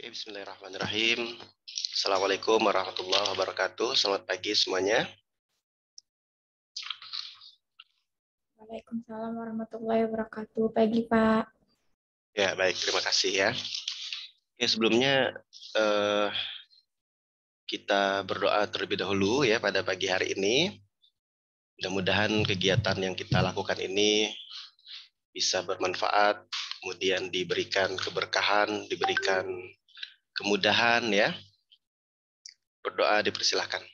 Oke, bismillahirrahmanirrahim. Assalamualaikum warahmatullahi wabarakatuh. Selamat pagi semuanya. Waalaikumsalam warahmatullahi wabarakatuh. Pagi, Pak. Ya, baik. Terima kasih ya. Oke, sebelumnya kita berdoa terlebih dahulu ya pada pagi hari ini. Mudah-mudahan kegiatan yang kita lakukan ini bisa bermanfaat, kemudian diberikan keberkahan, diberikan kemudahan ya. Berdoa dipersilahkan.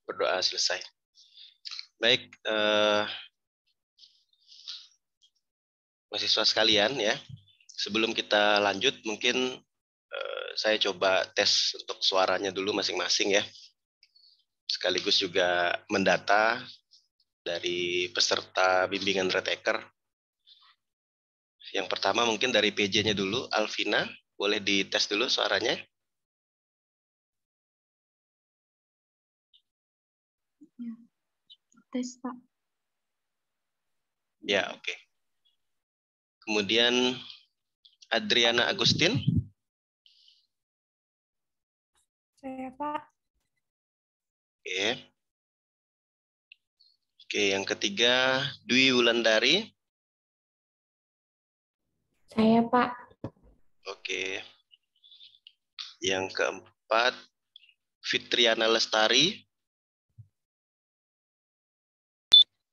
Berdoa selesai. Baik, mahasiswa sekalian ya. Sebelum kita lanjut, mungkin saya coba tes untuk suaranya dulu masing-masing ya. Sekaligus juga mendata dari peserta bimbingan Redhacker. Yang pertama mungkin dari PJ-nya dulu, Alvina. Boleh dites dulu suaranya? Ya. Tes, Pak. Ya, oke. Kemudian Adriana Agustin. Saya, Pak. Oke. Oke, yang ketiga Dwi Wulandari. Saya, Pak. Oke. Yang keempat Fitriana Lestari.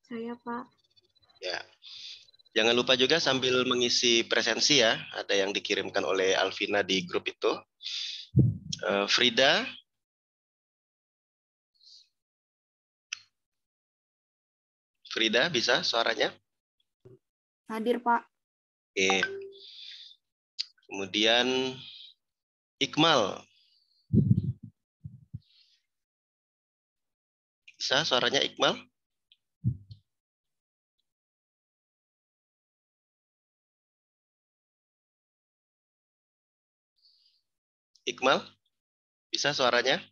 Saya, Pak. Ya. Jangan lupa juga sambil mengisi presensi ya, ada yang dikirimkan oleh Alvina di grup itu. Frida. Frida, bisa suaranya? Hadir, Pak. Oke. Kemudian Iqmal. Bisa suaranya Iqmal? Iqmal, bisa suaranya?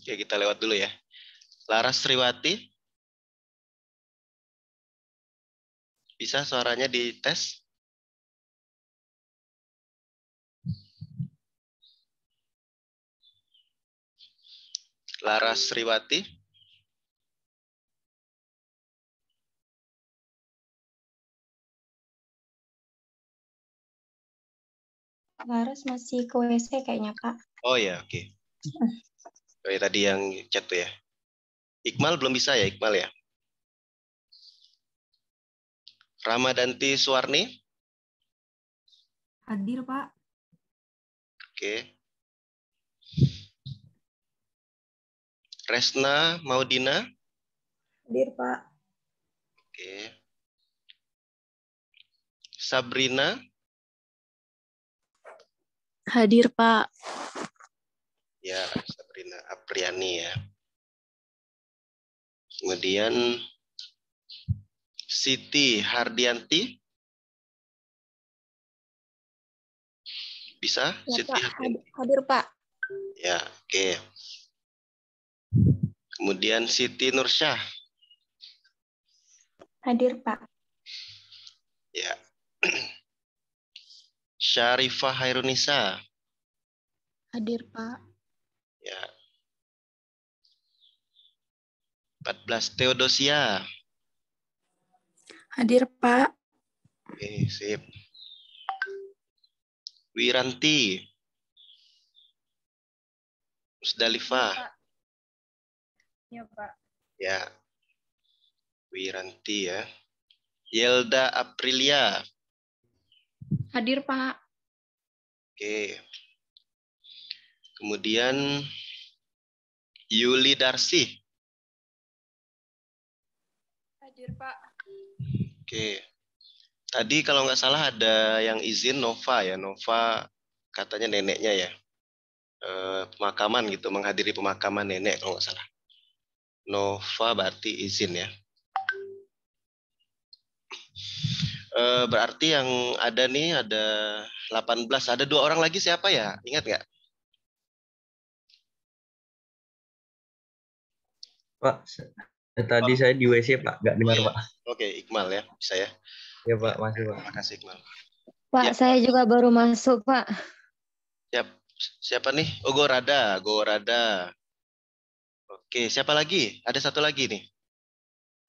Oke, kita lewat dulu ya. Laras Sriwati. Bisa suaranya dites? Laras Sriwati. Laras masih ke WC kayaknya, Pak. Oh ya, oke. Oh, ya, tadi yang chat tuh ya. Iqmal belum bisa ya, Iqmal ya? Ramadanti Suwarni. Hadir, Pak. Oke. Resna Maudina. Hadir, Pak. Oke. Sabrina. Hadir, Pak. Ya, Sabrina Apriani ya. Kemudian Siti Hardianti. Bisa? Ya, Siti Pak. Hardianti. Hadir, Pak. Ya, oke. Kemudian Siti Nursyah. Hadir, Pak. Ya. Syarifah Hairunisa. Hadir, Pak. Ya. 14 Theodosia. Hadir, Pak. Oke, sip. Wiranti. Musdalifah. Ya, Pak. Ya. Wiranti ya. Yelda Aprilia. Hadir, Pak. Oke. Kemudian Yuli Darsi. Hadir, Pak. Oke. Tadi kalau nggak salah ada yang izin Nova ya. Nova katanya neneknya ya. Pemakaman gitu, menghadiri pemakaman nenek kalau nggak salah. Nova berarti izin ya. Berarti yang ada nih ada 18. Ada 2 orang lagi siapa ya? Ingat nggak? Pak, tadi saya di WC, Pak. Nggak Oh dengar, ya. Pak. Oke, Iqmal ya. Bisa ya. Ya, Ya, Pak. Masih, Pak. terima kasih Iqmal. Pak, Ya, saya juga baru masuk, Pak. siap. Siapa nih? Oh, Gorada. Gorada. Oke, siapa lagi? Ada satu lagi nih.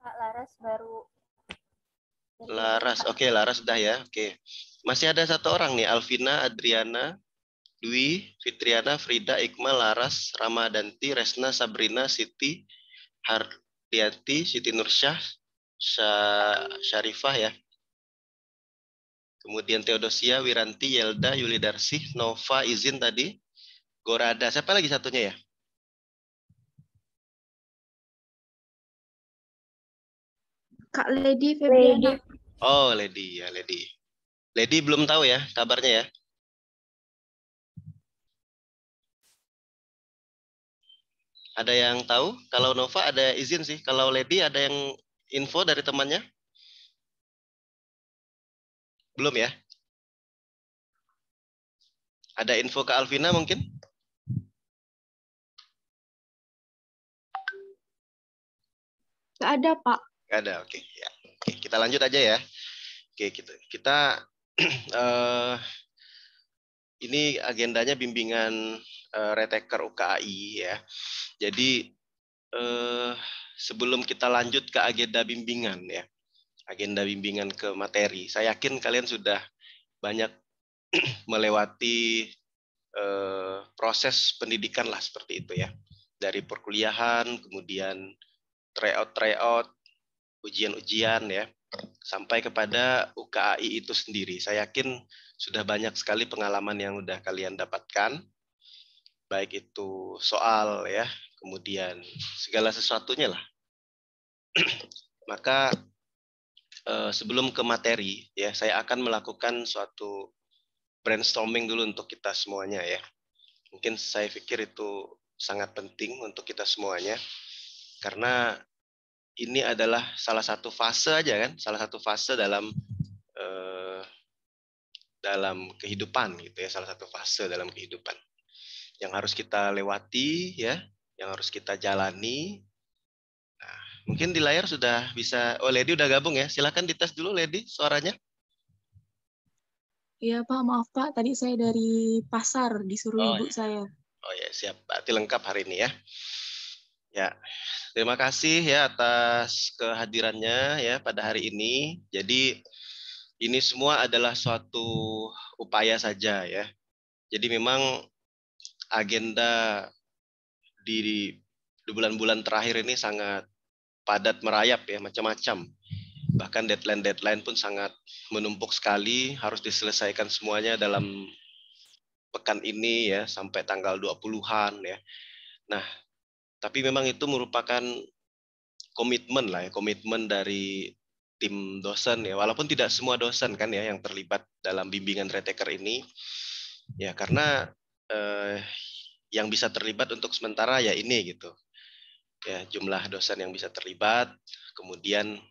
Pak Laras baru. Laras. Oke, Laras sudah ya. Oke. Masih ada satu orang nih, Alvina, Adriana, Dwi, Fitriana, Frida, Iqmal, Laras, Ramadanti, Resna, Sabrina, Siti, Hardianti, Siti Nursyah, Syarifah ya. Kemudian Theodosia, Wiranti, Yelda, Yuli Darsih, Nova, Izin tadi, Gorada. Siapa lagi satunya ya? Kak Lady Febriana. Oh, Lady ya, Lady. Lady belum tahu ya kabarnya ya. Ada yang tahu? Kalau Nova ada izin sih. Kalau Lady ada yang info dari temannya? Belum ya? Ada info ke Alvina mungkin? Gak ada, Pak. Nggak ada, oke. Ya. Oke, kita lanjut aja ya. Oke, kita eh, ini agendanya bimbingan Reteker UKAI ya. Jadi sebelum kita lanjut ke agenda bimbingan ya, agenda bimbingan ke materi, saya yakin kalian sudah banyak melewati proses pendidikan lah seperti itu ya. Dari perkuliahan, kemudian tryout, ujian-ujian ya, sampai kepada UKAI itu sendiri. Saya yakin sudah banyak sekali pengalaman yang sudah kalian dapatkan, baik itu soal ya, kemudian segala sesuatunya lah. Maka sebelum ke materi ya, saya akan melakukan suatu brainstorming dulu untuk kita semuanya ya. Mungkin saya pikir itu sangat penting untuk kita semuanya, karena ini adalah salah satu fase aja kan, salah satu fase dalam kehidupan gitu ya, salah satu fase dalam kehidupan yang harus kita lewati ya, yang harus kita jalani. Nah, mungkin di layar sudah bisa. Oh, Lady udah gabung ya. Silakan dites dulu Lady suaranya. Iya, Pak. Maaf, Pak. Tadi saya dari pasar, disuruh Oh ibu ya. saya. Oh ya, siap. Berarti lengkap hari ini ya. Ya, terima kasih ya atas kehadirannya ya pada hari ini. Jadi ini semua adalah suatu upaya saja ya. Jadi memang agenda di bulan-bulan terakhir ini sangat padat merayap ya, macam-macam. Bahkan deadline-deadline pun sangat menumpuk sekali, harus diselesaikan semuanya dalam pekan ini ya, sampai tanggal 20-an ya. Nah, tapi memang itu merupakan komitmen lah ya, komitmen dari tim dosen ya, walaupun tidak semua dosen kan ya yang terlibat dalam bimbingan Reteker ini. Ya, karena yang bisa terlibat untuk sementara ya ini gitu. Ya, jumlah dosen yang bisa terlibat, kemudian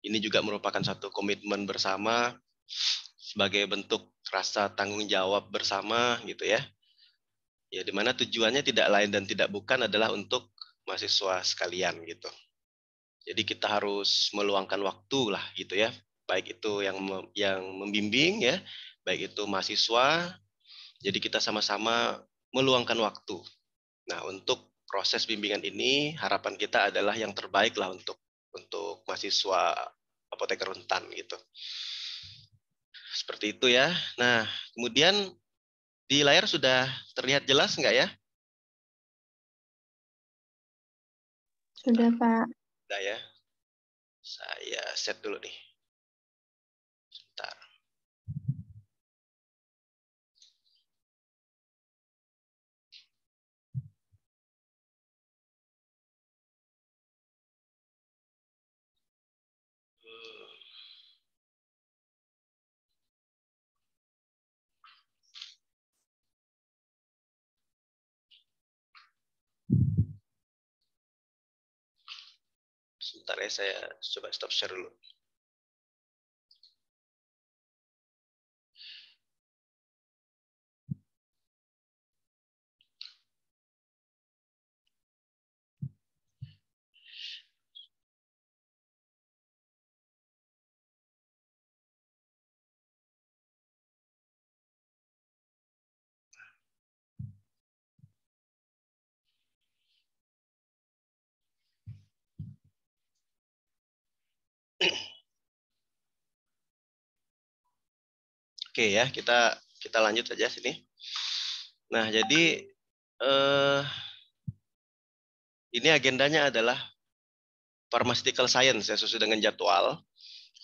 ini juga merupakan satu komitmen bersama sebagai bentuk rasa tanggung jawab bersama gitu ya. Ya, di mana tujuannya tidak lain dan tidak bukan adalah untuk mahasiswa sekalian gitu. Jadi kita harus meluangkan waktu lah gitu ya. Baik itu yang membimbing ya, baik itu mahasiswa. Jadi kita sama-sama meluangkan waktu. Nah, untuk proses bimbingan ini harapan kita adalah yang terbaik lah untuk mahasiswa apoteker rentan gitu. Seperti itu ya. Nah, kemudian di layar sudah terlihat jelas nggak ya? Sudah, Pak. Sudah ya. Saya set dulu nih. Sebentar. Sebentar ya, saya coba stop share dulu. Oke ya, kita lanjut saja sini. Nah, jadi ini agendanya adalah pharmaceutical science ya, sesuai dengan jadwal,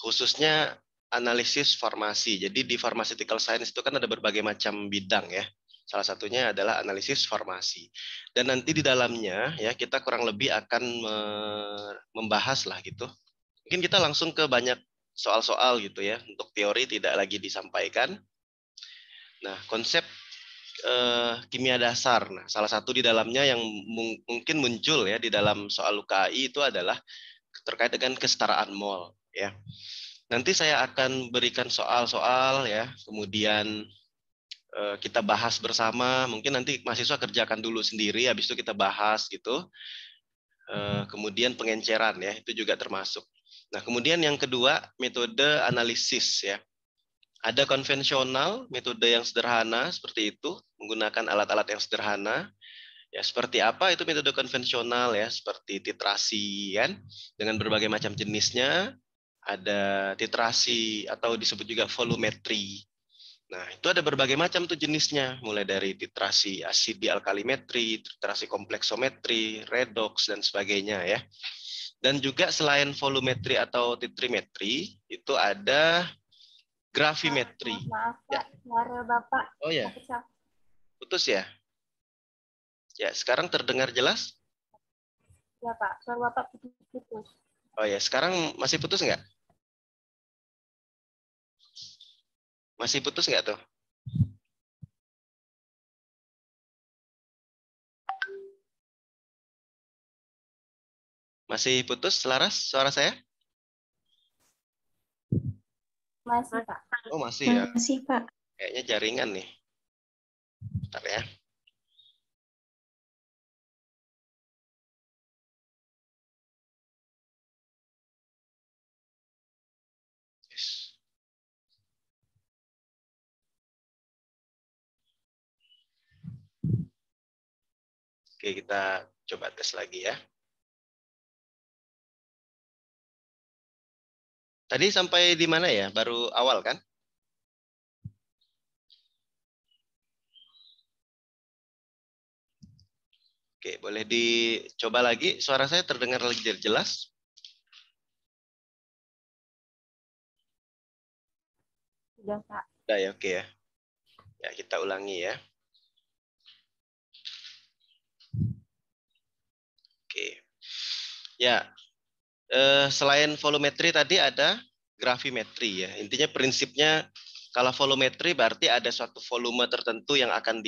khususnya analisis farmasi. Jadi di pharmaceutical science itu kan ada berbagai macam bidang ya. Salah satunya adalah analisis farmasi. Dan nanti di dalamnya ya kita kurang lebih akan membahas lah gitu. Mungkin kita langsung ke banyak soal-soal gitu ya. Untuk teori tidak lagi disampaikan. Nah, konsep kimia dasar. Nah, salah satu di dalamnya yang mungkin muncul ya di dalam soal UKAI itu adalah terkait dengan kesetaraan mol ya. Nanti saya akan berikan soal-soal ya, kemudian kita bahas bersama. Mungkin nanti mahasiswa kerjakan dulu sendiri, habis itu kita bahas gitu. Kemudian pengenceran ya, itu juga termasuk. Nah, kemudian yang kedua metode analisis ya. Ada konvensional, metode yang sederhana seperti itu, menggunakan alat-alat yang sederhana. Ya, seperti apa itu metode konvensional ya, seperti titrasi kan, dengan berbagai macam jenisnya. Ada titrasi atau disebut juga volumetri. Nah, itu ada berbagai macam tuh jenisnya, mulai dari titrasi asidi alkalimetri, titrasi kompleksometri, redox dan sebagainya ya. Dan juga selain volumetri atau titrimetri, itu ada gravimetri. Maaf Ya. Pak, suara Bapak Oh ya, pecah. putus ya? Ya, sekarang terdengar jelas? Ya Pak, suara Bapak putus-putus. Oh ya, sekarang masih putus nggak? Masih putus nggak tuh? Masih putus, selaras suara saya? Masih Pak. Oh masih ya, Masih Pak. kayaknya jaringan nih. Bentar ya. Yes. Oke, kita coba tes lagi ya. Tadi sampai di mana ya? Baru awal kan? Oke, boleh dicoba lagi. Suara saya terdengar lagi jelas? Sudah Pak. Udah ya, oke ya. Ya, kita ulangi ya. Oke. Ya, selain volumetri tadi ada gravimetri ya. Intinya prinsipnya kalau volumetri berarti ada suatu volume tertentu yang akan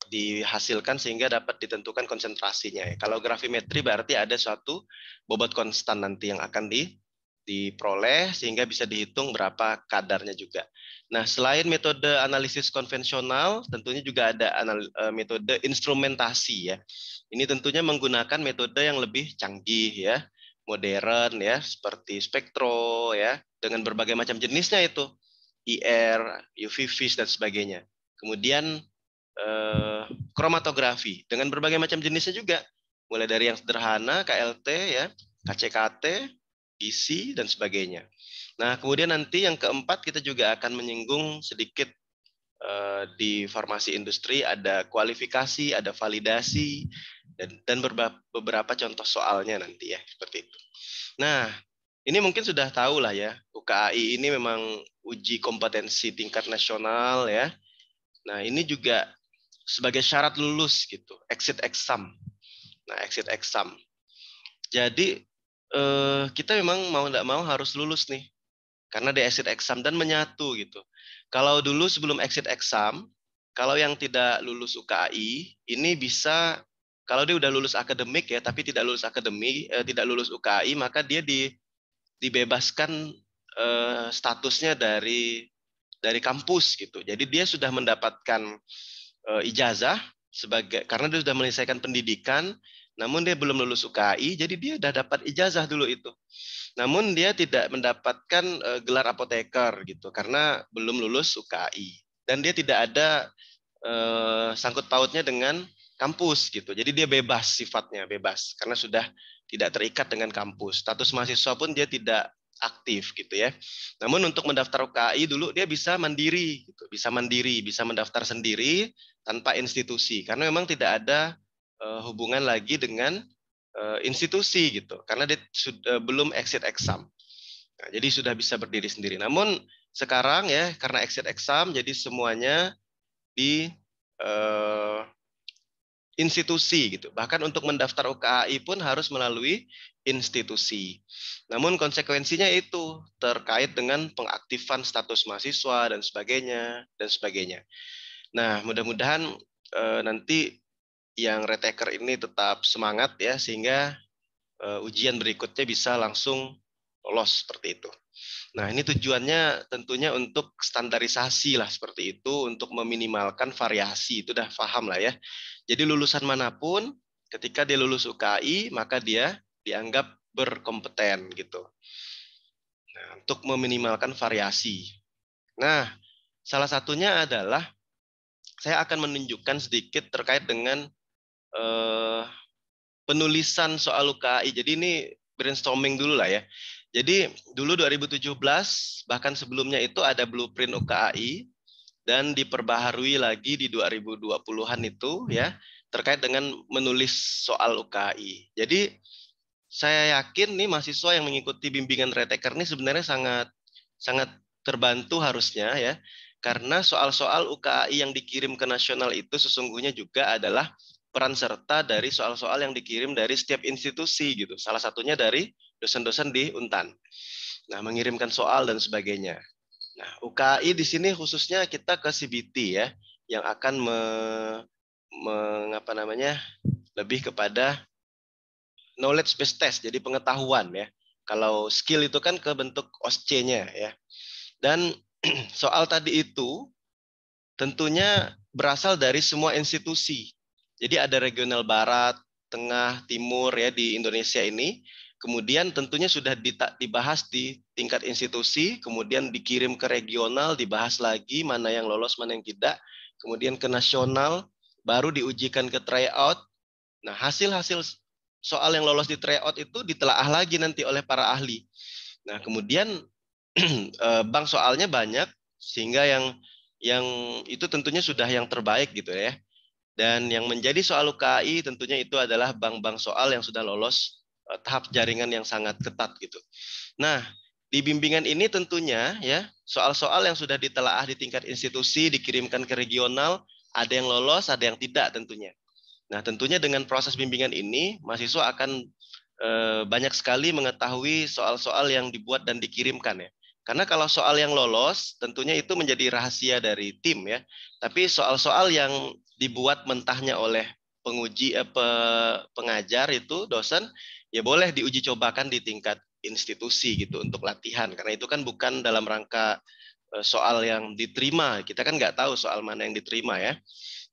dihasilkan sehingga dapat ditentukan konsentrasinya. Kalau gravimetri berarti ada suatu bobot konstan nanti yang akan diperoleh sehingga bisa dihitung berapa kadarnya juga. Nah, selain metode analisis konvensional, tentunya juga ada metode instrumentasi ya. Ini tentunya menggunakan metode yang lebih canggih ya, modern ya, seperti spektro ya, dengan berbagai macam jenisnya itu, IR, UV vis dan sebagainya. Kemudian kromatografi dengan berbagai macam jenisnya juga, mulai dari yang sederhana KLT ya, KCKT, GC dan sebagainya. Nah, kemudian nanti yang keempat kita juga akan menyinggung sedikit di farmasi industri ada kualifikasi, ada validasi dan beberapa contoh soalnya nanti ya, seperti itu. Nah, ini mungkin sudah tahu lah ya, UKAI ini memang uji kompetensi tingkat nasional ya. Nah, ini juga sebagai syarat lulus gitu, exit exam. Nah, exit exam. Jadi kita memang mau nggak mau harus lulus nih, karena di exit exam dan menyatu gitu. Kalau dulu sebelum exit exam, kalau yang tidak lulus UKAI, ini bisa kalau dia udah lulus akademik ya, tapi tidak lulus tidak lulus UKAI, maka dia dibebaskan statusnya dari kampus gitu. Jadi dia sudah mendapatkan ijazah karena dia sudah menyelesaikan pendidikan, namun dia belum lulus UKAI, jadi dia sudah dapat ijazah dulu itu. Namun dia tidak mendapatkan gelar apoteker gitu karena belum lulus UKAI, dan dia tidak ada sangkut pautnya dengan kampus gitu. Jadi dia bebas, sifatnya bebas karena sudah tidak terikat dengan kampus. Status mahasiswa pun dia tidak aktif gitu ya. Namun untuk mendaftar UKAI dulu dia bisa mandiri gitu, bisa mendaftar sendiri tanpa institusi karena memang tidak ada hubungan lagi dengan institusi gitu. Karena dia sudah belum exit exam. Nah, jadi sudah bisa berdiri sendiri. Namun sekarang ya karena exit exam jadi semuanya di institusi gitu. Bahkan untuk mendaftar UKAI pun harus melalui institusi. Namun konsekuensinya itu terkait dengan pengaktifan status mahasiswa dan sebagainya. Nah, mudah-mudahan nanti yang retaker ini tetap semangat ya sehingga ujian berikutnya bisa langsung lolos seperti itu. Nah, ini tujuannya tentunya untuk standarisasi lah seperti itu, untuk meminimalkan variasi, itu udah paham lah ya. Jadi lulusan manapun, ketika dia lulus UKAI, maka dia dianggap berkompeten gitu. Nah, untuk meminimalkan variasi. Nah, salah satunya adalah saya akan menunjukkan sedikit terkait dengan penulisan soal UKAI. Jadi ini brainstorming dulu lah ya. Jadi dulu 2017 bahkan sebelumnya itu ada blueprint UKAI dan diperbaharui lagi di 2020-an itu ya terkait dengan menulis soal UKAI. Jadi saya yakin nih mahasiswa yang mengikuti bimbingan Retaker ini sebenarnya sangat terbantu harusnya ya karena soal-soal UKAI yang dikirim ke nasional itu sesungguhnya juga adalah peran serta dari soal-soal yang dikirim dari setiap institusi gitu. Salah satunya dari dosen-dosen di Untan. Nah, mengirimkan soal dan sebagainya. Nah, UKAI di sini khususnya kita ke CBT ya, yang akan lebih kepada knowledge based test, jadi pengetahuan ya. Kalau skill itu kan ke bentuk OSCE-nya ya. Dan soal tadi itu tentunya berasal dari semua institusi. Jadi ada regional barat, tengah, timur ya di Indonesia ini. Kemudian tentunya sudah dibahas di tingkat institusi, kemudian dikirim ke regional, dibahas lagi mana yang lolos, mana yang tidak. Kemudian ke nasional, baru diujikan ke tryout. Nah, hasil-hasil soal yang lolos di tryout itu ditelaah lagi nanti oleh para ahli. Nah, kemudian bank soalnya banyak, sehingga yang itu tentunya sudah yang terbaik gitu ya. Dan yang menjadi soal UKAI tentunya itu adalah bank-bank soal yang sudah lolos tahap jaringan yang sangat ketat gitu. Nah, di bimbingan ini tentunya ya soal-soal yang sudah ditelaah di tingkat institusi dikirimkan ke regional, ada yang lolos, ada yang tidak tentunya. Nah, tentunya dengan proses bimbingan ini mahasiswa akan banyak sekali mengetahui soal-soal yang dibuat dan dikirimkan ya. Karena kalau soal yang lolos tentunya itu menjadi rahasia dari tim ya. Tapi soal-soal yang dibuat mentahnya oleh pengajar itu dosen ya boleh diuji cobakan di tingkat institusi gitu untuk latihan karena itu kan bukan dalam rangka soal yang diterima, kita kan nggak tahu soal mana yang diterima ya.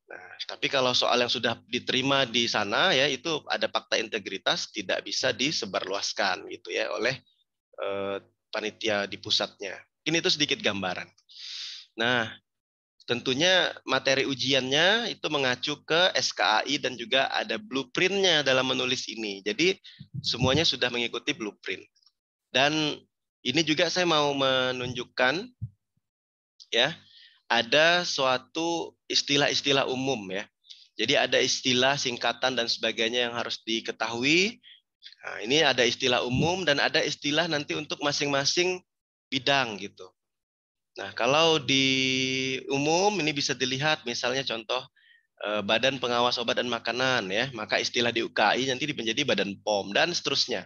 Nah, tapi kalau soal yang sudah diterima di sana ya itu ada fakta integritas tidak bisa disebarluaskan gitu ya oleh panitia di pusatnya. Ini itu sedikit gambaran. Nah, tentunya materi ujiannya itu mengacu ke SKAI dan juga ada blueprint-nya dalam menulis ini. Jadi semuanya sudah mengikuti blueprint. Dan ini juga saya mau menunjukkan ya, ada suatu istilah-istilah umum ya. Jadi ada istilah singkatan dan sebagainya yang harus diketahui. Nah, ini ada istilah umum dan ada istilah nanti untuk masing-masing bidang gitu. Nah, kalau di umum ini bisa dilihat misalnya contoh Badan Pengawas Obat dan Makanan ya, maka istilah di UKAI nanti menjadi Badan POM dan seterusnya.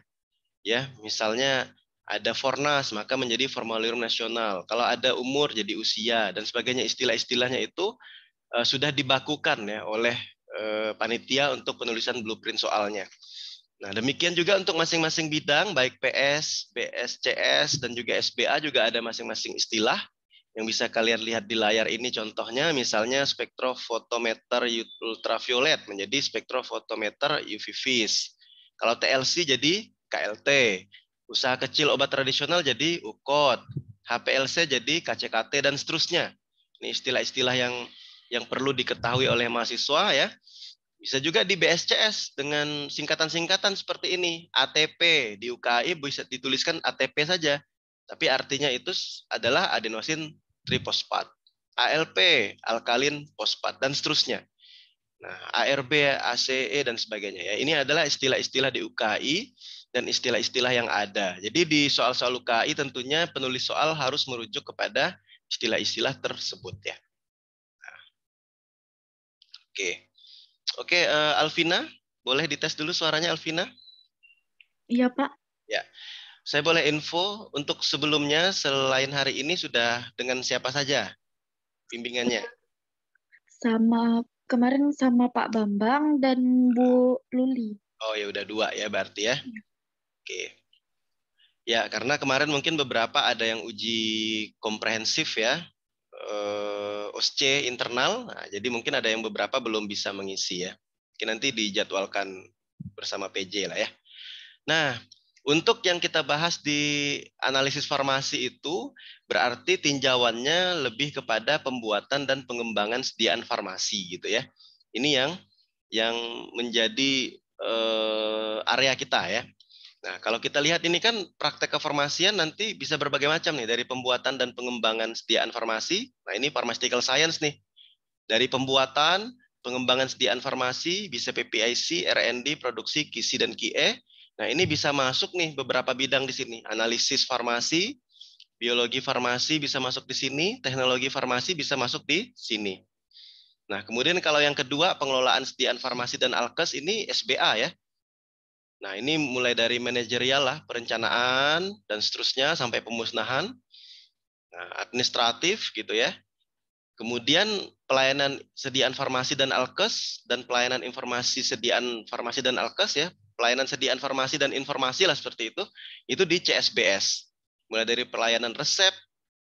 Ya, misalnya ada Fornas maka menjadi Formularium Nasional. Kalau ada umur jadi usia dan sebagainya, istilah-istilahnya itu sudah dibakukan ya oleh panitia untuk penulisan blueprint soalnya. Nah, demikian juga untuk masing-masing bidang, baik PS, BSCS, dan juga SBA juga ada masing-masing istilah yang bisa kalian lihat di layar ini. Contohnya misalnya spektrofotometer ultraviolet menjadi spektrofotometer UV vis. Kalau TLC jadi KLT. Usaha kecil obat tradisional jadi UKOT. HPLC jadi KCKT dan seterusnya. Ini istilah-istilah yang perlu diketahui oleh mahasiswa ya. Bisa juga di BSCS dengan singkatan-singkatan seperti ini. ATP di UKI bisa dituliskan ATP saja. Tapi artinya itu adalah adenosin trifosfat. ALP, alkalin fosfat, dan seterusnya. Nah, ARB, ACE, dan sebagainya. Ya, ini adalah istilah-istilah di UKI dan istilah-istilah yang ada. Jadi di soal-soal UKI tentunya penulis soal harus merujuk kepada istilah-istilah tersebut ya. Nah, oke, Alvina, boleh dites dulu suaranya Alvina? Iya, Pak. Ya, saya boleh info untuk sebelumnya selain hari ini sudah dengan siapa saja bimbingannya? Kemarin sama Pak Bambang dan Bu Luli. Oh ya udah 2 ya berarti ya. Oke. Ya karena kemarin mungkin beberapa ada yang uji komprehensif ya, OSCE internal. Nah, jadi mungkin ada yang beberapa belum bisa mengisi ya. Mungkin nanti dijadwalkan bersama PJ lah ya. Nah, untuk yang kita bahas di analisis farmasi itu berarti tinjauannya lebih kepada pembuatan dan pengembangan sediaan farmasi gitu ya. Ini yang menjadi area kita ya. Nah, kalau kita lihat ini kan praktek kefarmasian nanti bisa berbagai macam nih, dari pembuatan dan pengembangan sediaan farmasi. Nah, ini pharmaceutical science nih. Dari pembuatan, pengembangan sediaan farmasi, bisa PPIC, R&D, produksi, QC, dan QE. Nah, ini bisa masuk nih beberapa bidang di sini. Analisis farmasi, biologi farmasi bisa masuk di sini, teknologi farmasi bisa masuk di sini. Nah, kemudian kalau yang kedua, pengelolaan sediaan farmasi dan alkes, ini SBA ya. Nah, ini mulai dari manajerial lah, perencanaan, dan seterusnya, sampai pemusnahan. Nah, administratif gitu ya. Kemudian pelayanan sediaan farmasi dan alkes, dan pelayanan informasi sediaan farmasi dan alkes ya. Pelayanan sediaan farmasi dan informasi lah seperti itu di CSBS. Mulai dari pelayanan resep,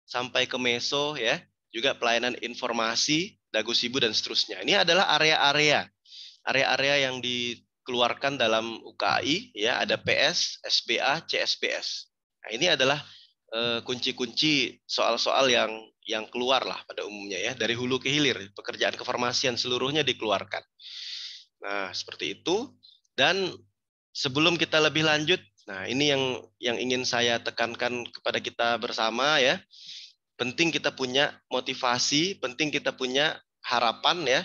sampai ke meso ya. Juga pelayanan informasi, dagusibu, dan seterusnya. Ini adalah area-area yang dikeluarkan dalam UKI ya, ada PS, SBA, CSBS. Nah, ini adalah kunci-kunci soal-soal yang keluar lah pada umumnya ya, dari hulu ke hilir, pekerjaan kefarmasian seluruhnya dikeluarkan. Nah, seperti itu. Dan sebelum kita lebih lanjut, nah ini yang ingin saya tekankan kepada kita bersama ya. Penting kita punya motivasi, penting kita punya harapan ya.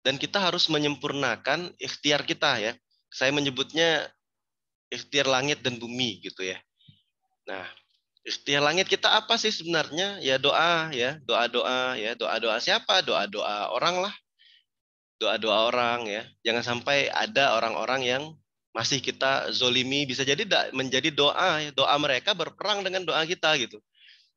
Dan kita harus menyempurnakan ikhtiar kita ya. Saya menyebutnya ikhtiar langit dan bumi gitu ya. Nah, ikhtiar langit kita apa sih sebenarnya? Ya doa ya, doa-doa ya, doa-doa siapa? Doa-doa orang lah. Doa-doa orang ya. Jangan sampai ada orang-orang yang masih kita zolimi, bisa jadi menjadi doa ya. Doa mereka berperang dengan doa kita gitu.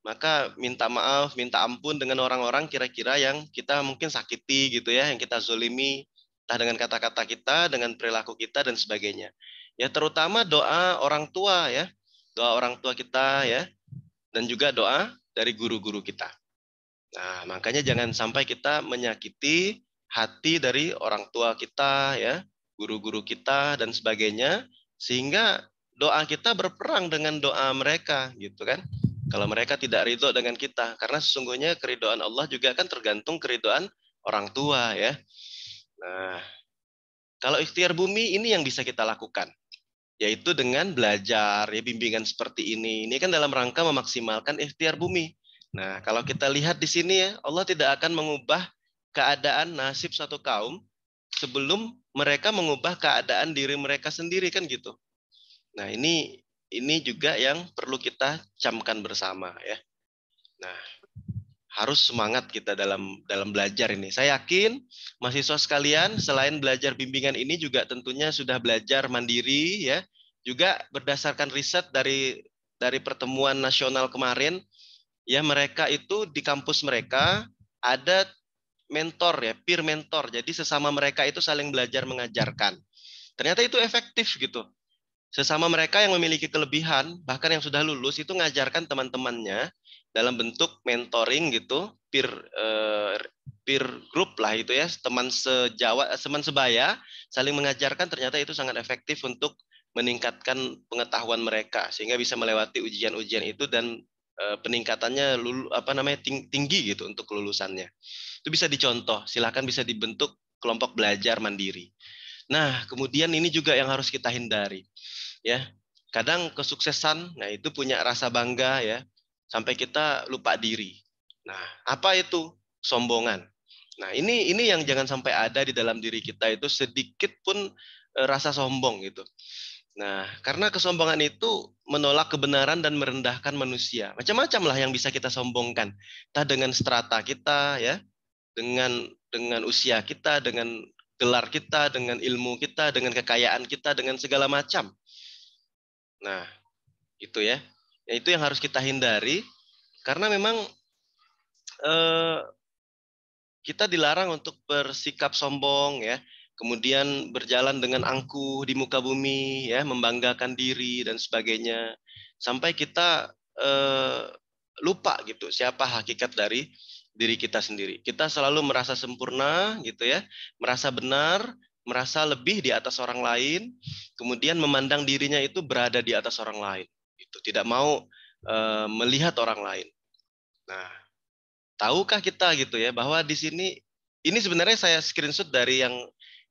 Maka minta maaf, minta ampun dengan orang-orang kira-kira yang kita mungkin sakiti gitu ya, yang kita zolimi, entah dengan kata-kata kita, dengan perilaku kita, dan sebagainya. Ya terutama doa orang tua ya, doa orang tua kita ya, dan juga doa dari guru-guru kita. Nah, makanya jangan sampai kita menyakiti hati dari orang tua kita ya, guru-guru kita, dan sebagainya, sehingga doa kita berperang dengan doa mereka gitu kan. Kalau mereka tidak ridho dengan kita, karena sesungguhnya keridhaan Allah juga kan tergantung keridhaan orang tua ya. Nah, kalau ikhtiar bumi ini yang bisa kita lakukan, yaitu dengan belajar ya, bimbingan seperti ini. Ini kan dalam rangka memaksimalkan ikhtiar bumi. Nah, kalau kita lihat di sini ya, Allah tidak akan mengubah keadaan nasib satu kaum sebelum mereka mengubah keadaan diri mereka sendiri kan gitu. Nah, ini juga yang perlu kita camkan bersama ya. Nah, harus semangat kita dalam belajar ini. Saya yakin mahasiswa sekalian selain belajar bimbingan ini juga tentunya sudah belajar mandiri ya. Juga berdasarkan riset dari pertemuan nasional kemarin ya, mereka itu di kampus mereka ada mentor ya, peer mentor. Jadi sesama mereka itu saling belajar mengajarkan. Ternyata itu efektif gitu. Sesama mereka yang memiliki kelebihan, bahkan yang sudah lulus itu ngajarkan teman-temannya dalam bentuk mentoring gitu, peer group lah itu ya, teman teman sebaya saling mengajarkan. Ternyata itu sangat efektif untuk meningkatkan pengetahuan mereka sehingga bisa melewati ujian-ujian itu dan peningkatannya tinggi gitu untuk kelulusannya. Itu bisa dicontoh, silakan bisa dibentuk kelompok belajar mandiri. Nah, kemudian ini juga yang harus kita hindari. Ya. Kadang kesuksesan, nah itu punya rasa bangga ya, sampai kita lupa diri. Nah, apa itu? Sombongan. Nah, ini yang jangan sampai ada di dalam diri kita itu sedikit pun rasa sombong gitu. Nah, karena kesombongan itu menolak kebenaran dan merendahkan manusia. Macam-macam lah yang bisa kita sombongkan. Entah dengan strata kita ya, dengan usia kita, dengan gelar kita, dengan ilmu kita, dengan kekayaan kita, dengan segala macam. Nah, itu ya. Itu yang harus kita hindari karena memang kita dilarang untuk bersikap sombong ya. Kemudian berjalan dengan angkuh di muka bumi ya, membanggakan diri dan sebagainya. Sampai kita lupa gitu siapa hakikat dari diri kita sendiri. Kita selalu merasa sempurna gitu ya, merasa benar, merasa lebih di atas orang lain, kemudian memandang dirinya itu berada di atas orang lain. Itu tidak mau melihat orang lain. Nah, tahukah kita gitu ya bahwa di sini ini sebenarnya saya screenshot dari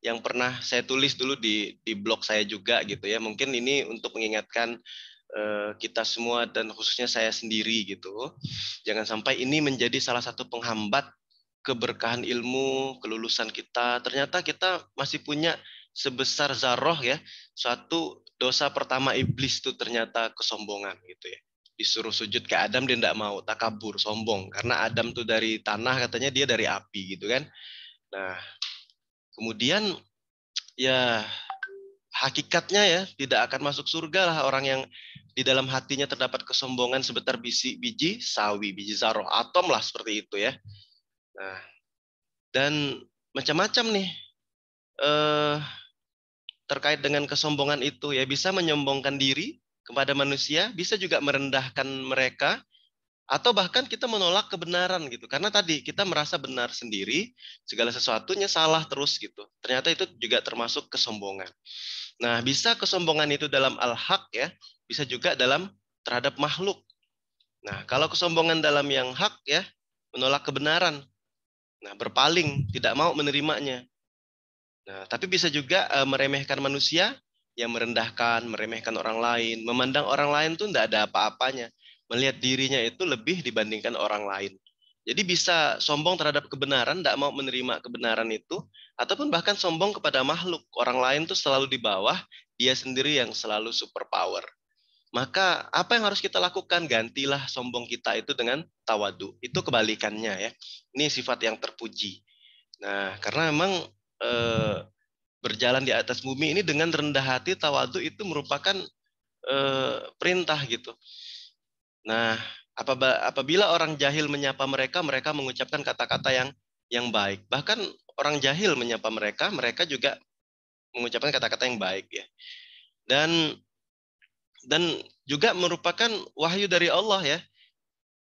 yang pernah saya tulis dulu di blog saya juga gitu ya. Mungkin ini untuk mengingatkan kita semua dan khususnya saya sendiri gitu. Jangan sampai ini menjadi salah satu penghambat keberkahan ilmu, kelulusan kita. Ternyata kita masih punya sebesar zarroh ya. Suatu dosa pertama iblis itu ternyata kesombongan gitu ya. Disuruh sujud ke Adam dia tidak mau, takabur, sombong. Karena Adam tuh dari tanah, katanya dia dari api gitu kan. Nah, kemudian ya hakikatnya ya tidak akan masuk surga lah orang yang di dalam hatinya terdapat kesombongan sebesar biji sawi, biji zarroh, atom lah seperti itu ya. Nah, dan macam-macam nih terkait dengan kesombongan itu ya, bisa menyombongkan diri kepada manusia, bisa juga merendahkan mereka, atau bahkan kita menolak kebenaran gitu. Karena tadi kita merasa benar sendiri, segala sesuatunya salah terus gitu. Ternyata itu juga termasuk kesombongan. Nah, bisa kesombongan itu dalam al-haq ya, bisa juga dalam terhadap makhluk. Nah, kalau kesombongan dalam yang hak ya, menolak kebenaran. Nah, berpaling, tidak mau menerimanya. Nah, tapi bisa juga meremehkan manusia, yang merendahkan, meremehkan orang lain, memandang orang lain tuh tidak ada apa-apanya, melihat dirinya itu lebih dibandingkan orang lain. Jadi bisa sombong terhadap kebenaran, tidak mau menerima kebenaran itu, ataupun bahkan sombong kepada makhluk. Orang lain tuh selalu di bawah, dia sendiri yang selalu superpower. Maka apa yang harus kita lakukan? Gantilah sombong kita itu dengan tawadu. Itu kebalikannya ya. Ini sifat yang terpuji. Nah, karena memang berjalan di atas bumi ini dengan rendah hati, tawadu itu merupakan perintah gitu. Nah, apabila orang jahil menyapa mereka, mereka mengucapkan kata-kata yang baik. Bahkan orang jahil menyapa mereka, mereka juga mengucapkan kata-kata yang baik ya. Dan juga merupakan wahyu dari Allah ya,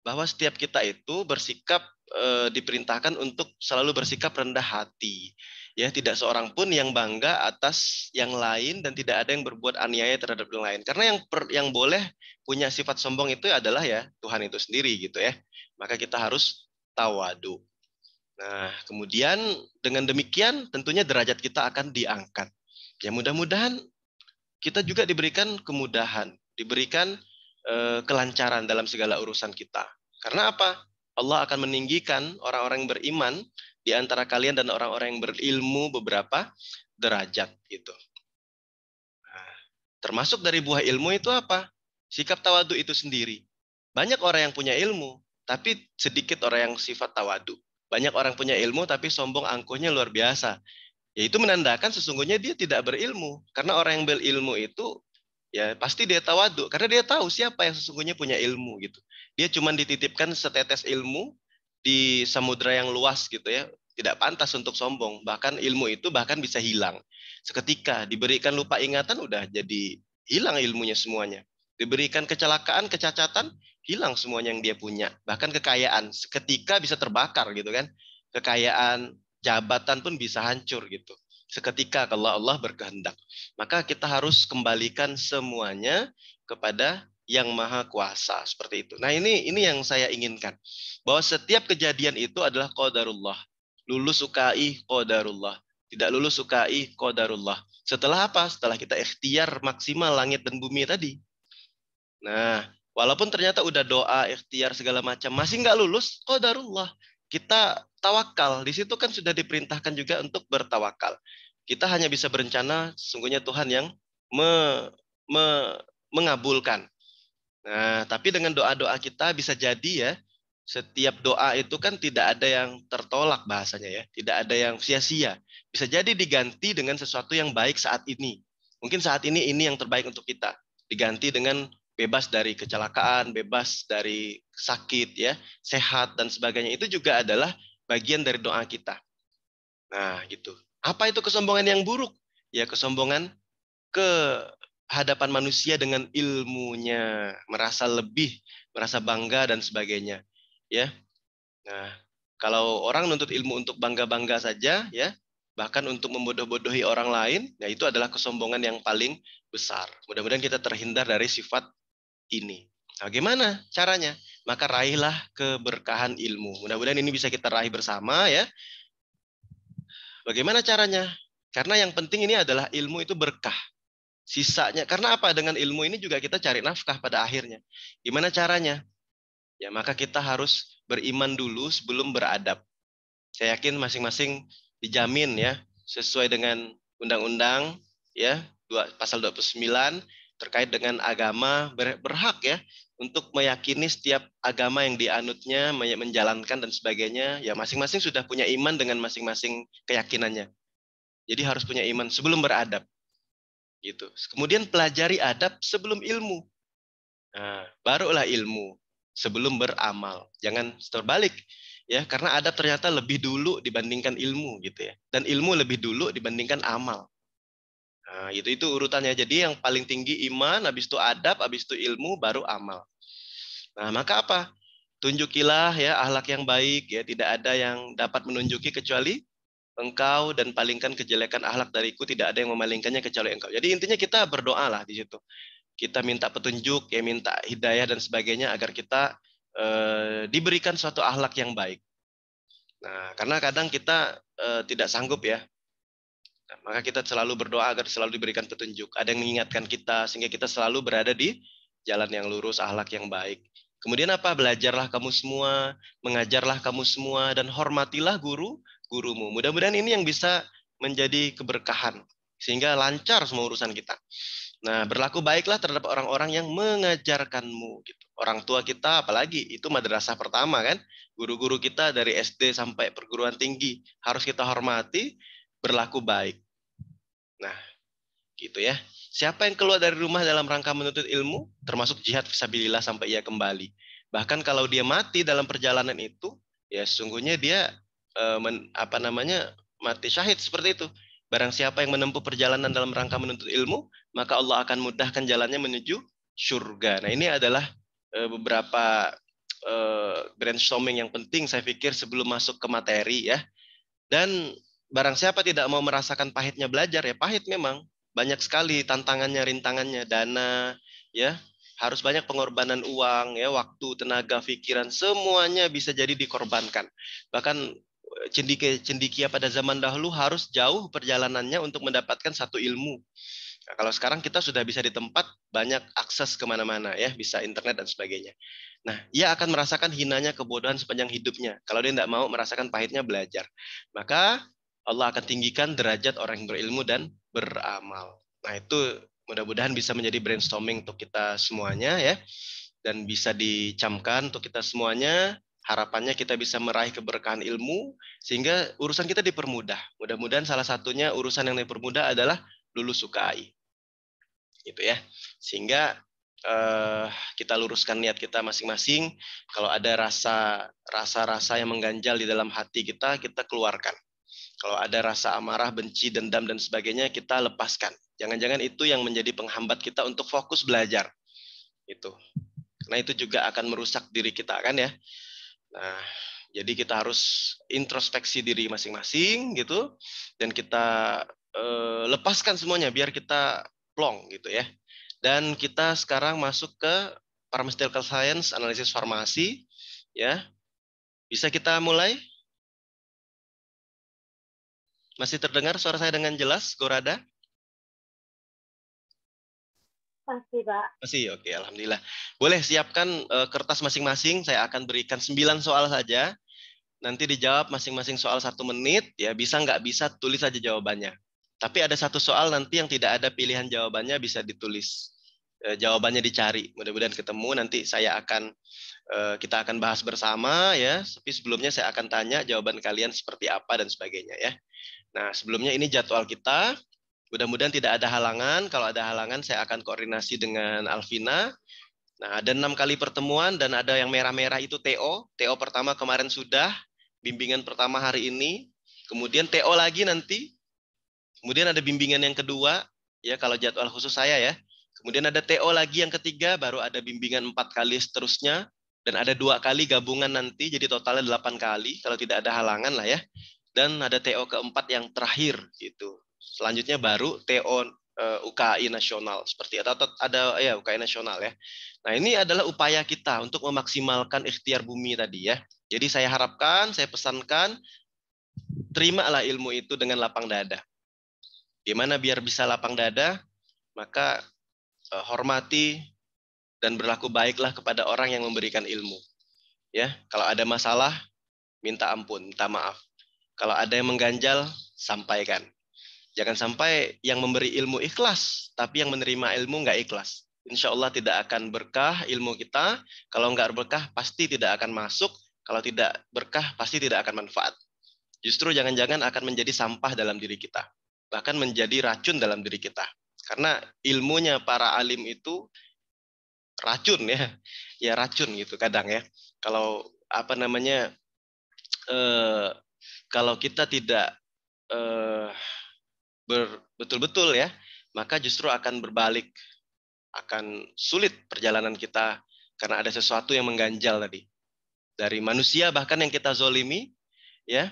bahwa setiap kita itu bersikap diperintahkan untuk selalu bersikap rendah hati. Ya, tidak seorang pun yang bangga atas yang lain dan tidak ada yang berbuat aniaya terhadap yang lain. Karena yang boleh punya sifat sombong itu adalah ya Tuhan itu sendiri gitu ya. Maka kita harus tawadu. Nah, kemudian dengan demikian tentunya derajat kita akan diangkat. Ya, mudah-mudahan kita juga diberikan kemudahan, diberikan kelancaran dalam segala urusan kita. Karena apa? Allah akan meninggikan orang-orang yang beriman di antara kalian dan orang-orang yang berilmu beberapa derajat gitu. Nah, termasuk dari buah ilmu itu apa? Sikap tawadu itu sendiri. Banyak orang yang punya ilmu, tapi sedikit orang yang sifat tawadu. Banyak orang punya ilmu, tapi sombong angkuhnya luar biasa. Yaitu menandakan sesungguhnya dia tidak berilmu. Karena orang yang berilmu itu ya pasti dia tawadu. Karena dia tahu siapa yang sesungguhnya punya ilmu gitu. Dia cuma dititipkan setetes ilmu di samudra yang luas gitu ya. tidak pantas untuk sombong. Bahkan ilmu itu bahkan bisa hilang. Seketika diberikan lupa ingatan, udah jadi hilang ilmunya semuanya. Diberikan kecelakaan, kecacatan, hilang semuanya yang dia punya. Bahkan kekayaan seketika bisa terbakar gitu kan. Kekayaan, jabatan pun bisa hancur gitu. Seketika kalau Allah berkehendak. Maka kita harus kembalikan semuanya kepada yang maha kuasa seperti itu. Nah, ini yang saya inginkan. Bahwa setiap kejadian itu adalah qadarullah. Lulus UKI qadarullah. Tidak lulus UKI qadarullah. Setelah apa? Setelah kita ikhtiar maksimal langit dan bumi tadi. Nah, walaupun ternyata udah doa, ikhtiar segala macam, masih nggak lulus, qadarullah. Kita tawakal. Di situ kan sudah diperintahkan juga untuk bertawakal. Kita hanya bisa berencana, sungguhnya Tuhan yang mengabulkan. Nah, tapi dengan doa-doa kita bisa jadi ya, setiap doa itu kan tidak ada yang tertolak bahasanya ya, tidak ada yang sia-sia. Bisa jadi diganti dengan sesuatu yang baik saat ini. Mungkin saat ini yang terbaik untuk kita. Diganti dengan bebas dari kecelakaan, bebas dari sakit ya, sehat dan sebagainya. Itu juga adalah bagian dari doa kita. Nah, gitu. Apa itu kesombongan yang buruk? Ya, kesombongan ke hadapan manusia dengan ilmunya, merasa lebih, merasa bangga dan sebagainya. Ya. Nah, kalau orang nuntut ilmu untuk bangga-bangga saja, ya, bahkan untuk membodoh-bodohi orang lain, nah itu adalah kesombongan yang paling besar. Mudah-mudahan kita terhindar dari sifat ini. Nah, bagaimana caranya? Maka raihlah keberkahan ilmu. Mudah-mudahan ini bisa kita raih bersama ya. Bagaimana caranya? Karena yang penting ini adalah ilmu itu berkah. Sisanya, karena apa? Dengan ilmu ini juga kita cari nafkah pada akhirnya. Gimana caranya? Ya, maka kita harus beriman dulu sebelum beradab. Saya yakin masing-masing dijamin ya, sesuai dengan undang-undang ya, pasal 29 terkait dengan agama, berhak ya untuk meyakini setiap agama yang dianutnya, menjalankan dan sebagainya. Ya, masing-masing sudah punya iman dengan masing-masing keyakinannya. Jadi harus punya iman sebelum beradab. Gitu. Kemudian pelajari adab sebelum ilmu. Nah, barulah ilmu sebelum beramal. Jangan terbalik ya, karena adab ternyata lebih dulu dibandingkan ilmu gitu ya. Dan ilmu lebih dulu dibandingkan amal. Nah, itu urutannya. Jadi yang paling tinggi iman, habis itu adab, habis itu ilmu, baru amal. Nah, maka apa? Tunjukilah ya akhlak yang baik ya, tidak ada yang dapat menunjuki kecuali engkau, dan palingkan kejelekan akhlak dariku, tidak ada yang memalingkannya kecuali engkau. Jadi intinya kita berdoa lah di situ. Kita minta petunjuk, ya minta hidayah dan sebagainya agar kita diberikan suatu akhlak yang baik. Nah, karena kadang kita tidak sanggup ya. Nah, maka kita selalu berdoa agar selalu diberikan petunjuk. Ada yang mengingatkan kita sehingga kita selalu berada di jalan yang lurus, akhlak yang baik. Kemudian apa? Belajarlah kamu semua, mengajarlah kamu semua, dan hormatilah gurumu. Mudah-mudahan ini yang bisa menjadi keberkahan, sehingga lancar semua urusan kita. Nah, berlaku baiklah terhadap orang-orang yang mengajarkanmu. Gitu. Orang tua kita apalagi, itu madrasah pertama kan. Guru-guru kita dari SD sampai perguruan tinggi harus kita hormati, berlaku baik. Nah, gitu ya. Siapa yang keluar dari rumah dalam rangka menuntut ilmu, termasuk jihad fisabilillah sampai ia kembali. Bahkan kalau dia mati dalam perjalanan itu, ya sesungguhnya dia mati syahid seperti itu. Barang siapa yang menempuh perjalanan dalam rangka menuntut ilmu, maka Allah akan mudahkan jalannya menuju surga. Nah, ini adalah beberapa brainstorming yang penting saya pikir sebelum masuk ke materi ya. Dan barang siapa tidak mau merasakan pahitnya belajar, ya pahit memang. Banyak sekali tantangannya, rintangannya, dana, ya harus banyak pengorbanan uang, ya waktu, tenaga, pikiran, semuanya bisa jadi dikorbankan. Bahkan cendekia pada zaman dahulu harus jauh perjalanannya untuk mendapatkan satu ilmu. Nah, kalau sekarang kita sudah bisa di tempat, banyak akses kemana-mana, ya bisa internet dan sebagainya. Nah, ia akan merasakan hinanya kebodohan sepanjang hidupnya kalau dia tidak mau merasakan pahitnya belajar. Maka Allah akan tinggikan derajat orang yang berilmu dan beramal. Nah, itu mudah-mudahan bisa menjadi brainstorming untuk kita semuanya ya, dan bisa dicamkan untuk kita semuanya. Harapannya kita bisa meraih keberkahan ilmu sehingga urusan kita dipermudah. Mudah-mudahan salah satunya urusan yang dipermudah adalah lulus UKI. Gitu ya. Sehingga kita luruskan niat kita masing-masing. Kalau ada rasa-rasa yang mengganjal di dalam hati kita, kita keluarkan. Kalau ada rasa amarah, benci, dendam, dan sebagainya, kita lepaskan. Jangan-jangan itu yang menjadi penghambat kita untuk fokus belajar. Itu. Karena itu juga akan merusak diri kita, kan ya. Nah, jadi kita harus introspeksi diri masing-masing, gitu, dan kita lepaskan semuanya biar kita plong, gitu ya. Dan kita sekarang masuk ke Pharmaceutical Science, analisis farmasi, ya. Bisa kita mulai? Masih terdengar suara saya dengan jelas, Gorada? Masih, Pak. Masih, oke, alhamdulillah. Boleh siapkan kertas masing-masing, saya akan berikan 9 soal saja. Nanti dijawab masing-masing soal 1 menit, ya bisa nggak bisa tulis saja jawabannya. Tapi ada satu soal nanti yang tidak ada pilihan jawabannya, bisa ditulis. Jawabannya dicari, mudah-mudahan ketemu. Nanti kita akan bahas bersama ya. Tapi sebelumnya saya akan tanya jawaban kalian seperti apa dan sebagainya ya. Nah, sebelumnya ini jadwal kita. Mudah-mudahan tidak ada halangan. Kalau ada halangan, saya akan koordinasi dengan Alvina. Nah, ada 6 kali pertemuan dan ada yang merah-merah itu TO. TO pertama kemarin sudah, bimbingan pertama hari ini. Kemudian TO lagi nanti. Kemudian ada bimbingan yang kedua, ya kalau jadwal khusus saya ya. Kemudian ada TO lagi yang ketiga, baru ada bimbingan 4 kali seterusnya. Dan ada 2 kali gabungan nanti, jadi totalnya 8 kali, kalau tidak ada halangan lah ya. Dan ada TO keempat yang terakhir gitu. Selanjutnya baru TO UKI nasional seperti itu, atau ada ya UKI nasional ya. Nah, ini adalah upaya kita untuk memaksimalkan ikhtiar bumi tadi ya. Jadi saya harapkan, saya pesankan, terimalah ilmu itu dengan lapang dada. Gimana biar bisa lapang dada? Maka hormati dan berlaku baiklah kepada orang yang memberikan ilmu. Ya, kalau ada masalah, minta ampun, minta maaf. Kalau ada yang mengganjal, sampaikan. Jangan sampai yang memberi ilmu ikhlas, tapi yang menerima ilmu nggak ikhlas. Insya Allah tidak akan berkah ilmu kita. Kalau nggak berkah, pasti tidak akan masuk. Kalau tidak berkah, pasti tidak akan manfaat. Justru jangan-jangan akan menjadi sampah dalam diri kita. Bahkan menjadi racun dalam diri kita. Karena ilmunya para alim itu racun ya. Ya racun gitu kadang ya. Kalau apa namanya, kalau kita tidak betul-betul ya, maka justru akan berbalik, akan sulit perjalanan kita karena ada sesuatu yang mengganjal tadi. Dari manusia bahkan yang kita zolimi, ya,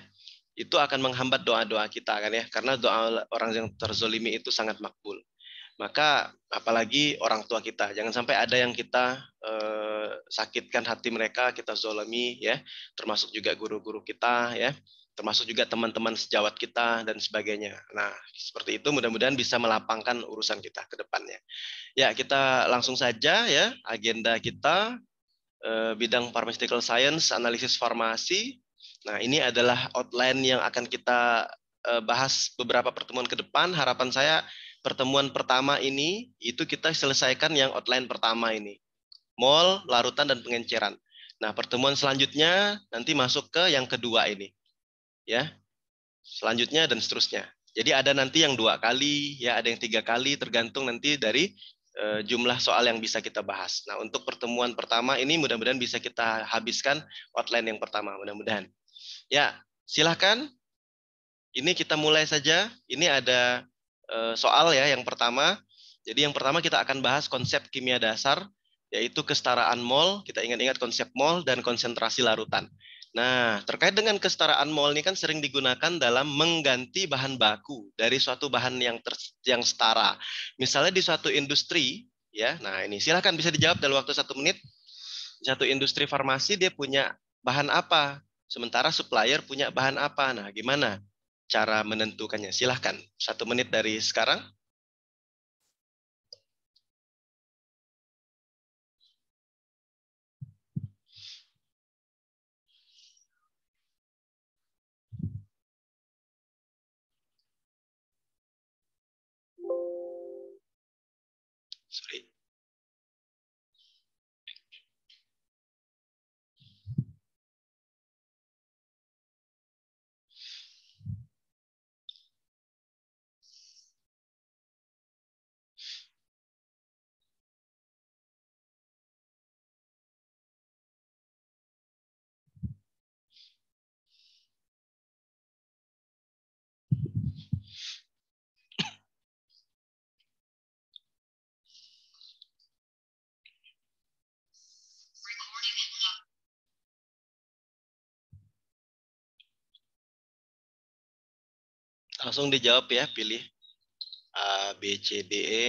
itu akan menghambat doa-doa kita kan ya, karena doa orang yang terzolimi itu sangat makbul. Maka apalagi orang tua kita, jangan sampai ada yang kita sakitkan hati mereka, kita zolimi ya, termasuk juga guru-guru kita ya, termasuk juga teman-teman sejawat kita dan sebagainya. Nah, seperti itu mudah-mudahan bisa melapangkan urusan kita ke depannya. Ya, kita langsung saja ya, agenda kita bidang pharmaceutical science, analisis farmasi. Nah, ini adalah outline yang akan kita bahas beberapa pertemuan ke depan. Harapan saya pertemuan pertama ini itu kita selesaikan yang outline pertama ini. Mol, larutan, dan pengenceran. Nah, pertemuan selanjutnya nanti masuk ke yang kedua ini. Ya, selanjutnya dan seterusnya. Jadi ada nanti yang 2 kali, ya ada yang 3 kali, tergantung nanti dari jumlah soal yang bisa kita bahas. Nah, untuk pertemuan pertama ini mudah-mudahan bisa kita habiskan outline yang pertama, mudah-mudahan. Ya, silahkan. Ini kita mulai saja. Ini ada soal ya yang pertama. Jadi yang pertama kita akan bahas konsep kimia dasar, yaitu kesetaraan mol. Kita ingat-ingat konsep mol dan konsentrasi larutan. Nah, terkait dengan kesetaraan mol ini kan sering digunakan dalam mengganti bahan baku dari suatu bahan yang setara. Misalnya di suatu industri, ya. Nah, ini silakan bisa dijawab dalam waktu 1 menit. Satu industri farmasi dia punya bahan apa, sementara supplier punya bahan apa. Nah, gimana cara menentukannya? Silahkan, 1 menit dari sekarang. Sorry. Langsung dijawab ya, pilih A, B, C, D, E.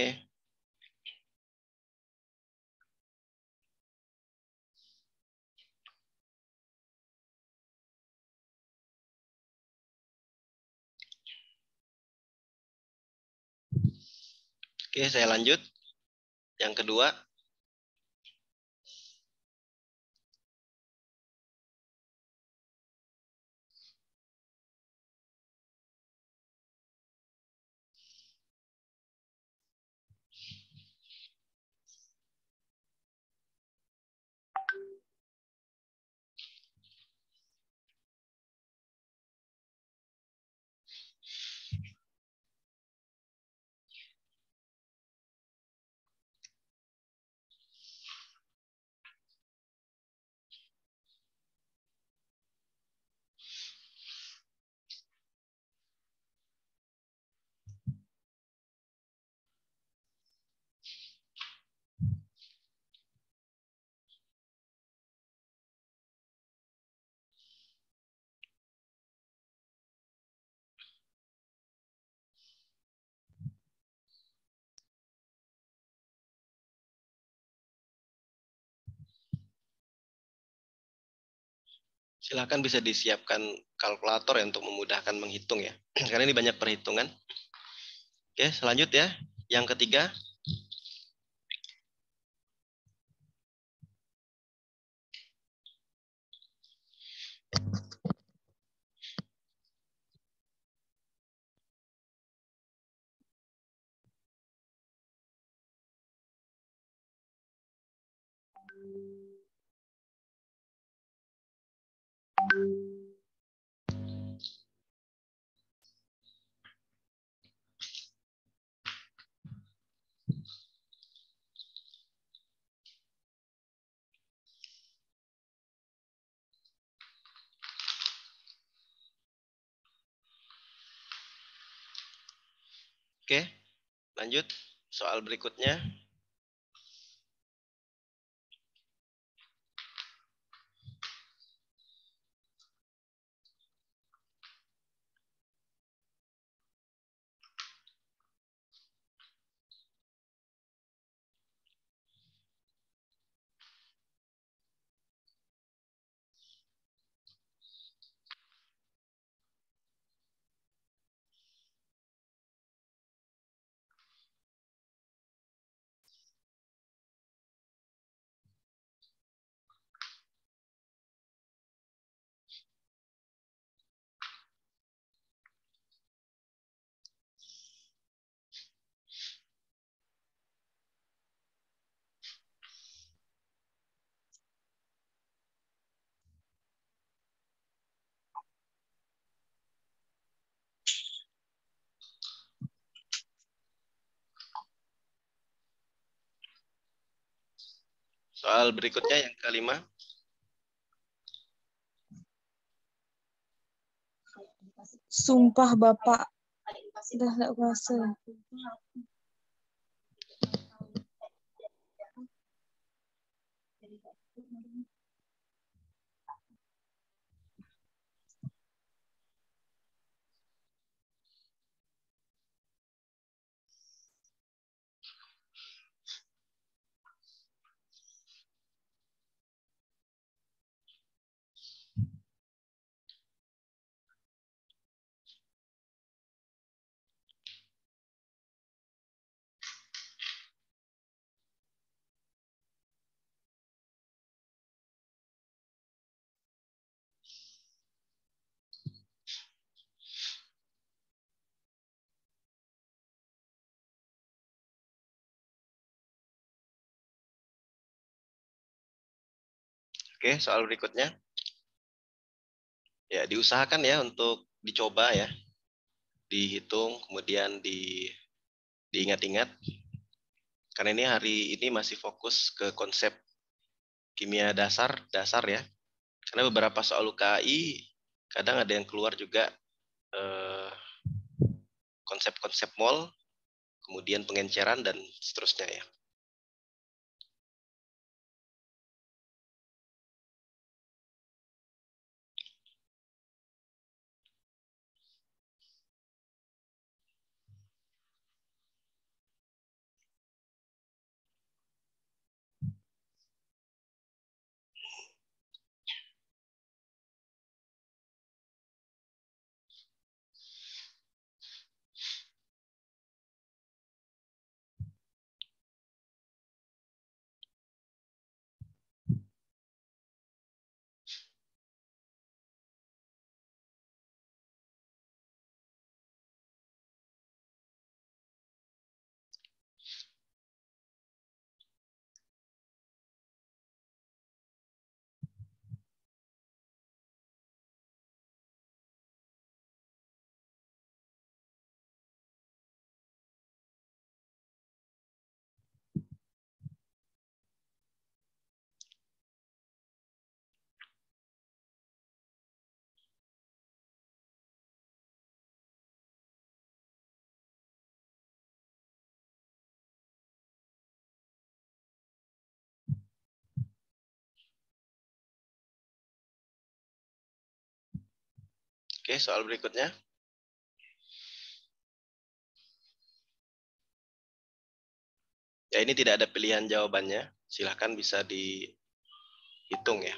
Oke, saya lanjut. Yang kedua. Silakan bisa disiapkan kalkulator ya untuk memudahkan menghitung ya. Karena ini banyak perhitungan. Oke, selanjutnya yang ketiga. Oke, lanjut. Soal berikutnya. Soal berikutnya yang kelima. Sumpah Bapak. Udah nggak kuasa. Oke, soal berikutnya. Ya, diusahakan ya untuk dicoba ya. Dihitung, kemudian diingat-ingat. Karena ini hari ini masih fokus ke konsep kimia dasar ya. Karena beberapa soal UKAI kadang ada yang keluar juga konsep-konsep mol, kemudian pengenceran dan seterusnya ya. Oke, soal berikutnya. Ya, ini tidak ada pilihan jawabannya. Silahkan bisa dihitung ya.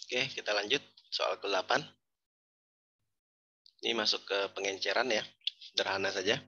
Oke, kita lanjut soal ke-8. Ini masuk ke pengenceran ya. Sederhana saja.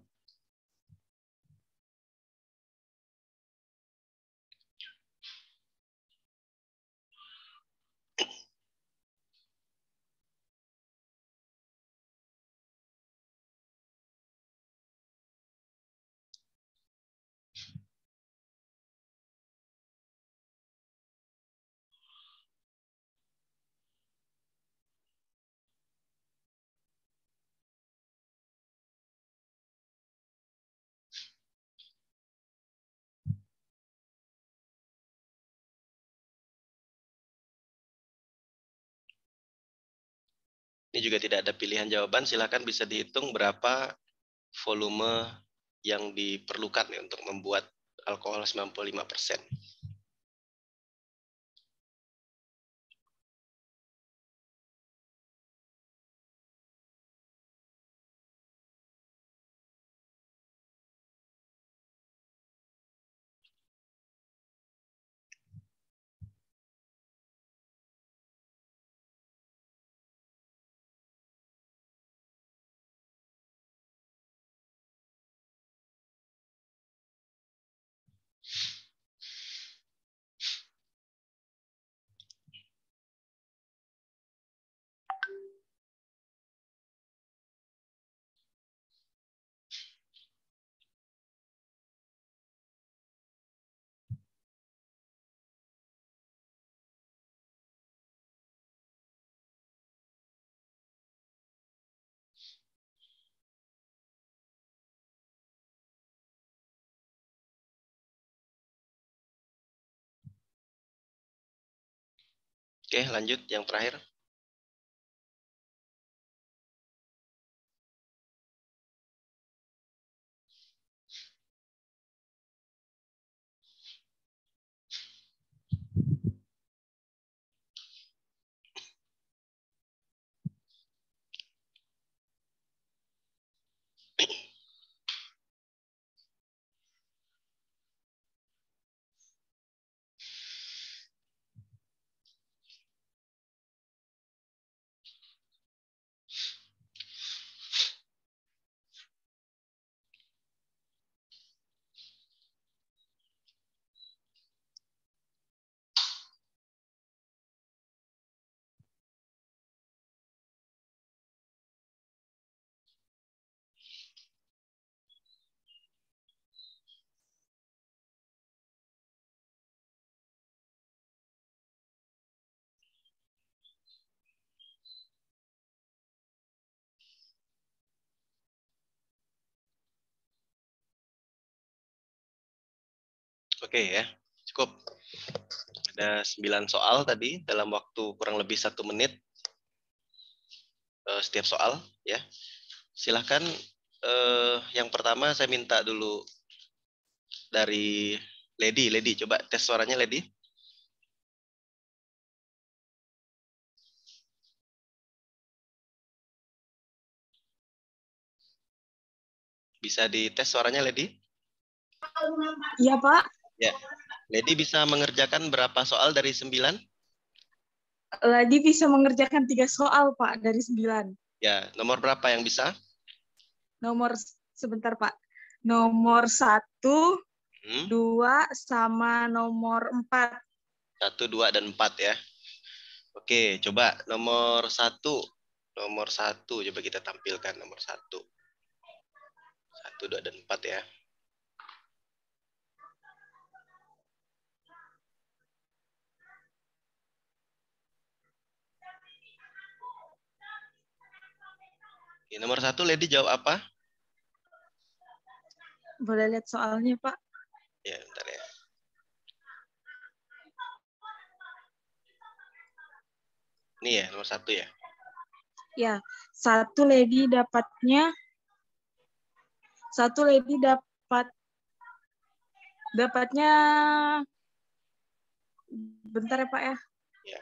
Ini juga tidak ada pilihan jawaban. Silakan bisa dihitung berapa volume yang diperlukan ya, untuk membuat alkohol 95%. Oke, lanjut yang terakhir. Oke ya, cukup. Ada 9 soal tadi dalam waktu kurang lebih 1 menit setiap soal ya. Silahkan yang pertama saya minta dulu dari Lady. Lady, coba tes suaranya Lady. Bisa dites suaranya Lady? Iya, Pak. Ya. Lady bisa mengerjakan berapa soal dari 9? Ladi bisa mengerjakan 3 soal, Pak, dari 9. Ya, nomor berapa yang bisa? Sebentar, Pak. Nomor 1, Hmm? 2, sama nomor 4. 1, 2, dan 4 ya. Oke, coba nomor 1. Nomor 1, coba kita tampilkan nomor 1. 1, 2, dan 4 ya. Oke, nomor 1, Lady jawab apa? Boleh lihat soalnya, Pak? Ya, bentar ya. Ini ya, nomor 1 ya. Ya, satu lady dapatnya bentar ya, Pak ya. Ya.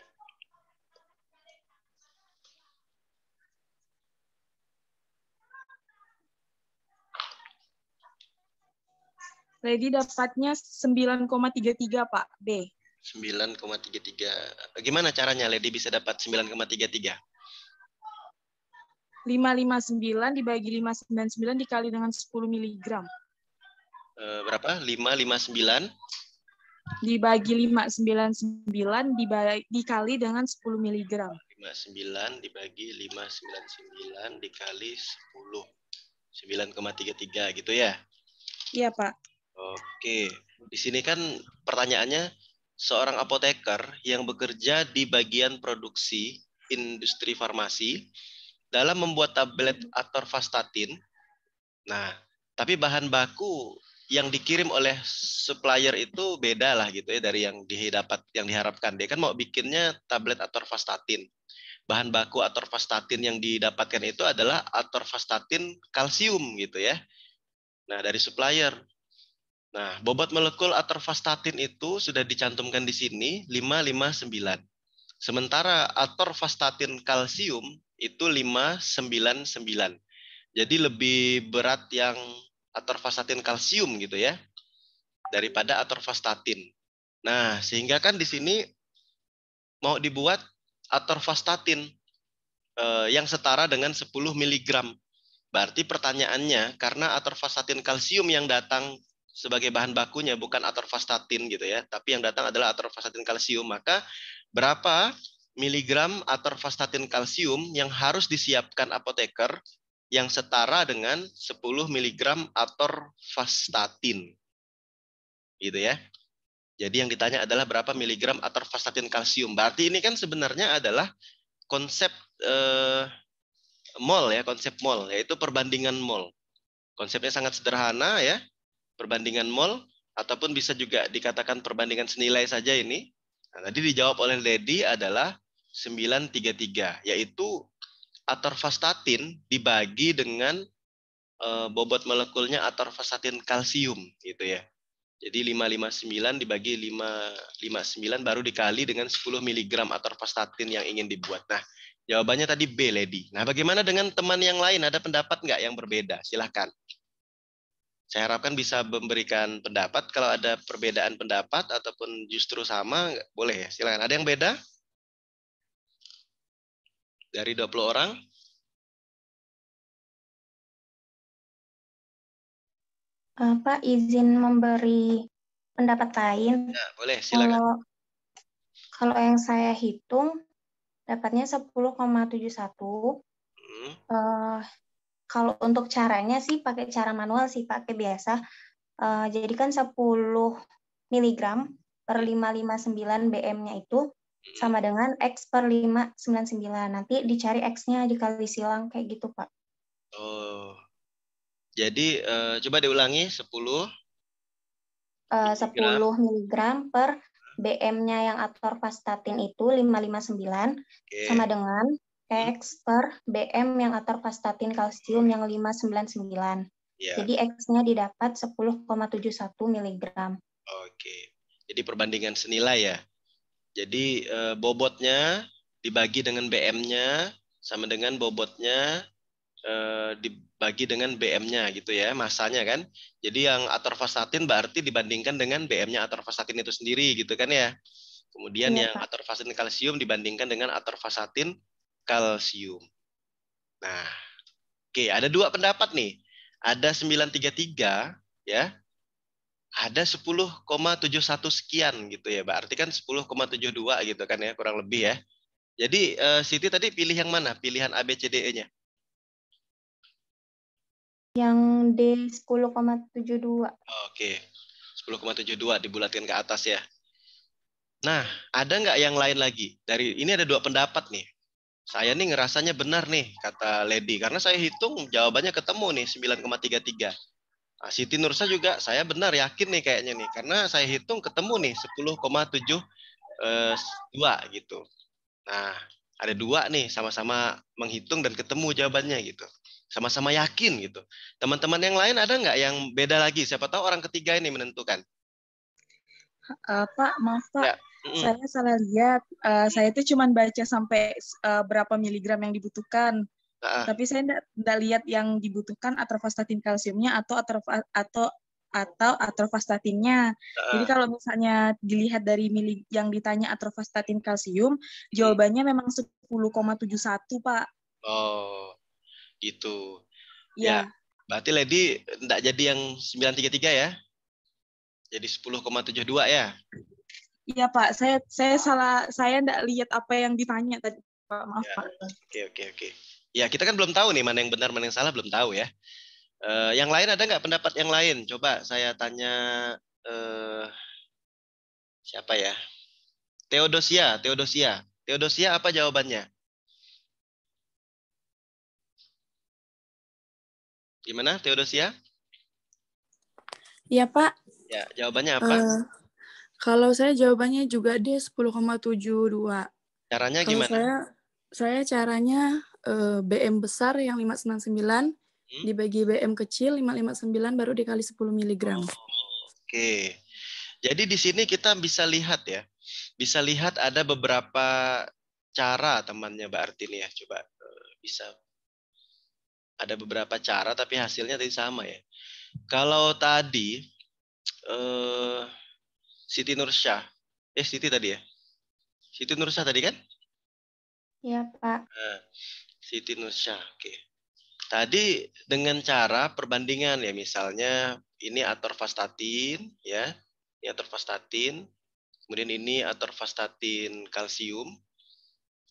Lady dapatnya 9,33, Pak. B. 9,33. Gimana caranya Lady bisa dapat 9,33? 559 dibagi 599 dikali dengan 10 mg. Berapa? 559 Dibagi 599 dikali dengan 10 mg. 59 dibagi 599 dikali 10. 9,33 gitu ya? Iya, Pak. Oke. Di sini kan pertanyaannya seorang apoteker yang bekerja di bagian produksi industri farmasi dalam membuat tablet atorvastatin. Nah, tapi bahan baku yang dikirim oleh supplier itu beda lah gitu ya dari yang diharapkan. Dia kan mau bikinnya tablet atorvastatin. Bahan baku atorvastatin yang didapatkan itu adalah atorvastatin kalsium gitu ya. Nah, dari supplier. Nah, bobot molekul atorvastatin itu sudah dicantumkan di sini 559. Sementara atorvastatin kalsium itu 599. Jadi lebih berat yang atorvastatin kalsium gitu ya daripada atorvastatin. Nah, sehingga kan di sini mau dibuat atorvastatin yang setara dengan 10 mg. Berarti pertanyaannya, karena atorvastatin kalsium yang datang sebagai bahan bakunya bukan atorvastatin gitu ya, tapi yang datang adalah atorvastatin kalsium, maka berapa miligram atorvastatin kalsium yang harus disiapkan apoteker yang setara dengan 10 miligram atorvastatin. Gitu ya. Jadi yang ditanya adalah berapa miligram atorvastatin kalsium. Berarti ini kan sebenarnya adalah konsep mol ya, konsep mol, yaitu perbandingan mol. Konsepnya sangat sederhana ya, perbandingan mol, ataupun bisa juga dikatakan perbandingan senilai saja ini. Nah, tadi dijawab oleh Lady adalah 933, yaitu atorvastatin dibagi dengan bobot molekulnya atorvastatin kalsium gitu ya. Jadi 559 dibagi 559 baru dikali dengan 10 mg atorvastatin yang ingin dibuat. Nah, jawabannya tadi B, Lady. Nah, bagaimana dengan teman yang lain? Ada pendapat nggak yang berbeda? Silahkan. Saya harapkan bisa memberikan pendapat. Kalau ada perbedaan pendapat ataupun justru sama, boleh ya. Silahkan. Ada yang beda? Dari 20 orang? Pak, izin memberi pendapat lain. Nah, boleh. Silakan. Kalau yang saya hitung, dapatnya 10,71. Kalau untuk caranya sih pakai cara manual sih, pakai biasa. Jadi kan 10 mg per 559 BM-nya itu sama dengan X per 599. Nanti dicari X-nya dikali silang kayak gitu, Pak. Oh. Jadi coba diulangi 10 10 mg per BM-nya yang atorvastatin itu 559 sama dengan X per BM yang atorvastatin kalsium yang 599. Jadi X-nya didapat 10,71 mg. Oke. Jadi perbandingan senilai ya. Jadi bobotnya dibagi dengan BM-nya sama dengan bobotnya dibagi dengan BM-nya gitu ya, masanya kan. Jadi yang atorvastatin berarti dibandingkan dengan BM-nya atorvastatin itu sendiri gitu kan ya. Kemudian yang atorvastatin kalsium dibandingkan dengan atorvastatin kalsium. Nah, oke, ada dua pendapat nih. Ada 933 ya. Ada 10,71 sekian gitu ya. Berarti kan 10,72 gitu kan ya, kurang lebih ya. Jadi Siti tadi pilih yang mana? Pilihan A, B, C, D, E-nya? Yang D 10,72. Oke, 10,72 dibulatkan ke atas ya. Nah, ada nggak yang lain lagi? Dari ini ada dua pendapat nih. Saya nih ngerasanya benar nih, kata Lady. Karena saya hitung jawabannya ketemu nih, 9,33. Nah, Siti Nursa juga saya benar yakin nih kayaknya nih. Karena saya hitung ketemu nih, 10,72 gitu. Nah, ada dua nih, sama-sama menghitung dan ketemu jawabannya gitu. Sama-sama yakin gitu. Teman-teman yang lain ada nggak yang beda lagi? Siapa tahu orang ketiga ini menentukan. Pak, maaf Pak. Ya. Saya salah lihat. Saya itu cuma baca sampai berapa miligram yang dibutuhkan. Tapi saya enggak lihat yang dibutuhkan atorvastatin kalsiumnya atau atorvastatinnya. Jadi kalau misalnya dilihat dari yang ditanya atorvastatin kalsium, jawabannya memang 10,71, Pak. Oh, gitu. Ya. Berarti Lady enggak jadi yang 933 ya? Jadi 10,72 ya? Iya, Pak. Saya salah, saya enggak lihat apa yang ditanya tadi, Pak. Maaf, ya. Pak. Oke. Ya, kita kan belum tahu nih mana yang benar, mana yang salah, belum tahu ya. Yang lain ada nggak pendapat yang lain? Coba saya tanya siapa ya? Theodosia. Theodosia apa jawabannya? Gimana Theodosia? Iya, Pak. Ya, jawabannya apa? Kalau saya jawabannya juga D 10,72. Caranya kalau gimana? Saya caranya BM besar yang 599 dibagi BM kecil 559 baru dikali 10 mg. Oke. Jadi di sini kita bisa lihat ya. Bisa lihat ada beberapa cara temannya Mbak Artin ya. Coba bisa. Ada beberapa cara tapi hasilnya tadi sama ya. Kalau tadi Siti Nursyah. Siti tadi ya? Siti Nursyah tadi kan? Iya, Pak. Siti Nursyah. Oke. Tadi dengan cara perbandingan ya, misalnya ini atorvastatin ya. Ini atorvastatin. Kemudian ini atorvastatin kalsium.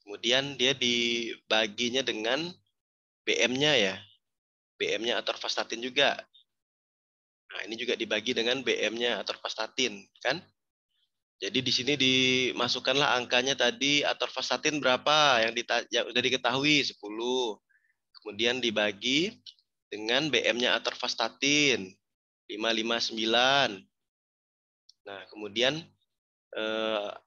Kemudian dia dibaginya dengan BM-nya ya. BM-nya atorvastatin juga. Nah, ini juga dibagi dengan BM-nya atorvastatin, kan? Jadi di sini dimasukkanlah angkanya tadi atorvastatin berapa yang sudah diketahui 10. Kemudian dibagi dengan BM-nya atorvastatin 559. Nah, kemudian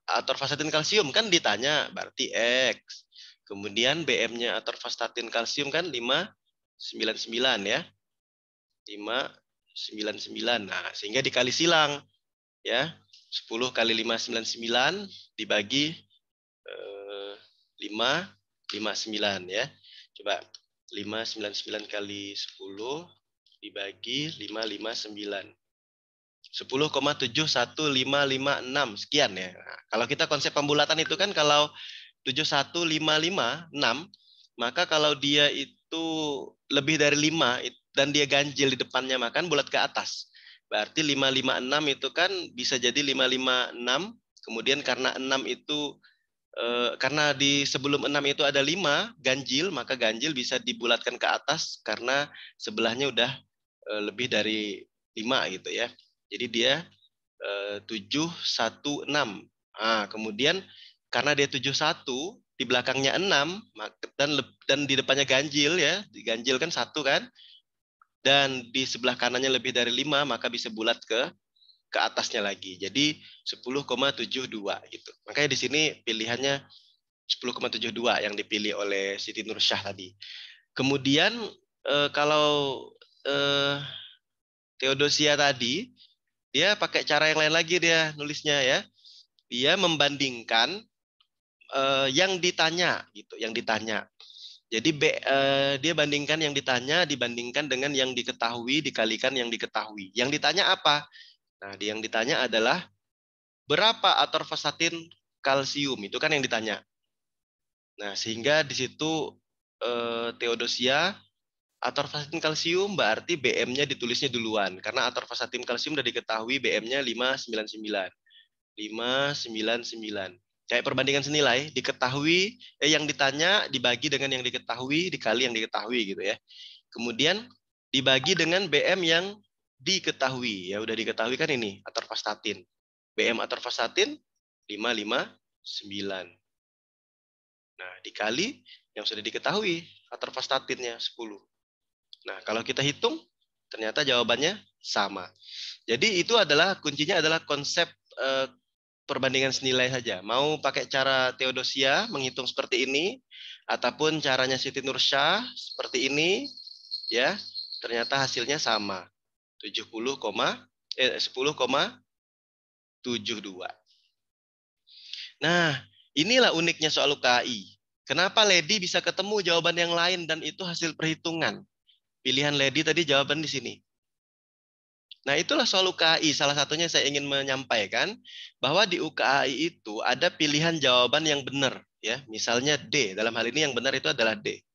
atorvastatin kalsium kan ditanya berarti X. Kemudian BM-nya atorvastatin kalsium kan 599 ya. 599. Nah, sehingga dikali silang ya. 10 kali 599 dibagi 559 ya. Coba 599 kali 10 dibagi 559. 10,71556 sekian ya. Nah, kalau kita konsep pembulatan itu kan kalau 71556, maka kalau dia itu lebih dari 5 dan dia ganjil di depannya makan bulat ke atas. Berarti 556 itu kan bisa jadi 556, kemudian karena 6 itu karena di sebelum 6 itu ada 5 ganjil, maka ganjil bisa dibulatkan ke atas karena sebelahnya udah lebih dari 5 gitu ya. Jadi dia 716. Nah, kemudian karena dia 71, di belakangnya 6 dan di depannya ganjil ya, ganjil kan 1 kan. Dan di sebelah kanannya lebih dari 5, maka bisa bulat ke ke atasnya lagi. Jadi 10,72 gitu. Makanya di sini pilihannya 10,72 yang dipilih oleh Siti Nursyah tadi. Kemudian kalau Theodosia tadi, dia pakai cara yang lain lagi dia nulisnya ya. Dia membandingkan yang ditanya gitu, yang ditanya. Jadi dia bandingkan yang ditanya dibandingkan dengan yang diketahui dikalikan yang diketahui. Yang ditanya apa? Nah, yang ditanya adalah berapa atorvastatin kalsium, itu kan yang ditanya. Nah, sehingga di situ Theodosia atorvastatin kalsium berarti BM-nya ditulisnya duluan karena atorvastatin kalsium sudah diketahui BM-nya 599. 599. Kayak perbandingan senilai, diketahui yang ditanya dibagi dengan yang diketahui dikali yang diketahui gitu ya. Kemudian dibagi dengan BM yang diketahui. Ya udah diketahui kan ini atorvastatin. BM atorvastatin 559. Nah, dikali yang sudah diketahui atorvastatinnya 10. Nah, kalau kita hitung ternyata jawabannya sama. Jadi itu adalah kuncinya adalah konsep perbandingan senilai saja. Mau pakai cara Theodosia menghitung seperti ini ataupun caranya Siti Nursyah seperti ini ya, ternyata hasilnya sama. 10,72. Nah, inilah uniknya soal UKAI. Kenapa Lady bisa ketemu jawaban yang lain dan itu hasil perhitungan? Pilihan Lady tadi jawaban di sini. Nah, itulah soal UKAI. Salah satunya saya ingin menyampaikan bahwa di UKAI itu ada pilihan jawaban yang benar, ya. Misalnya D. Dalam hal ini yang benar itu adalah D.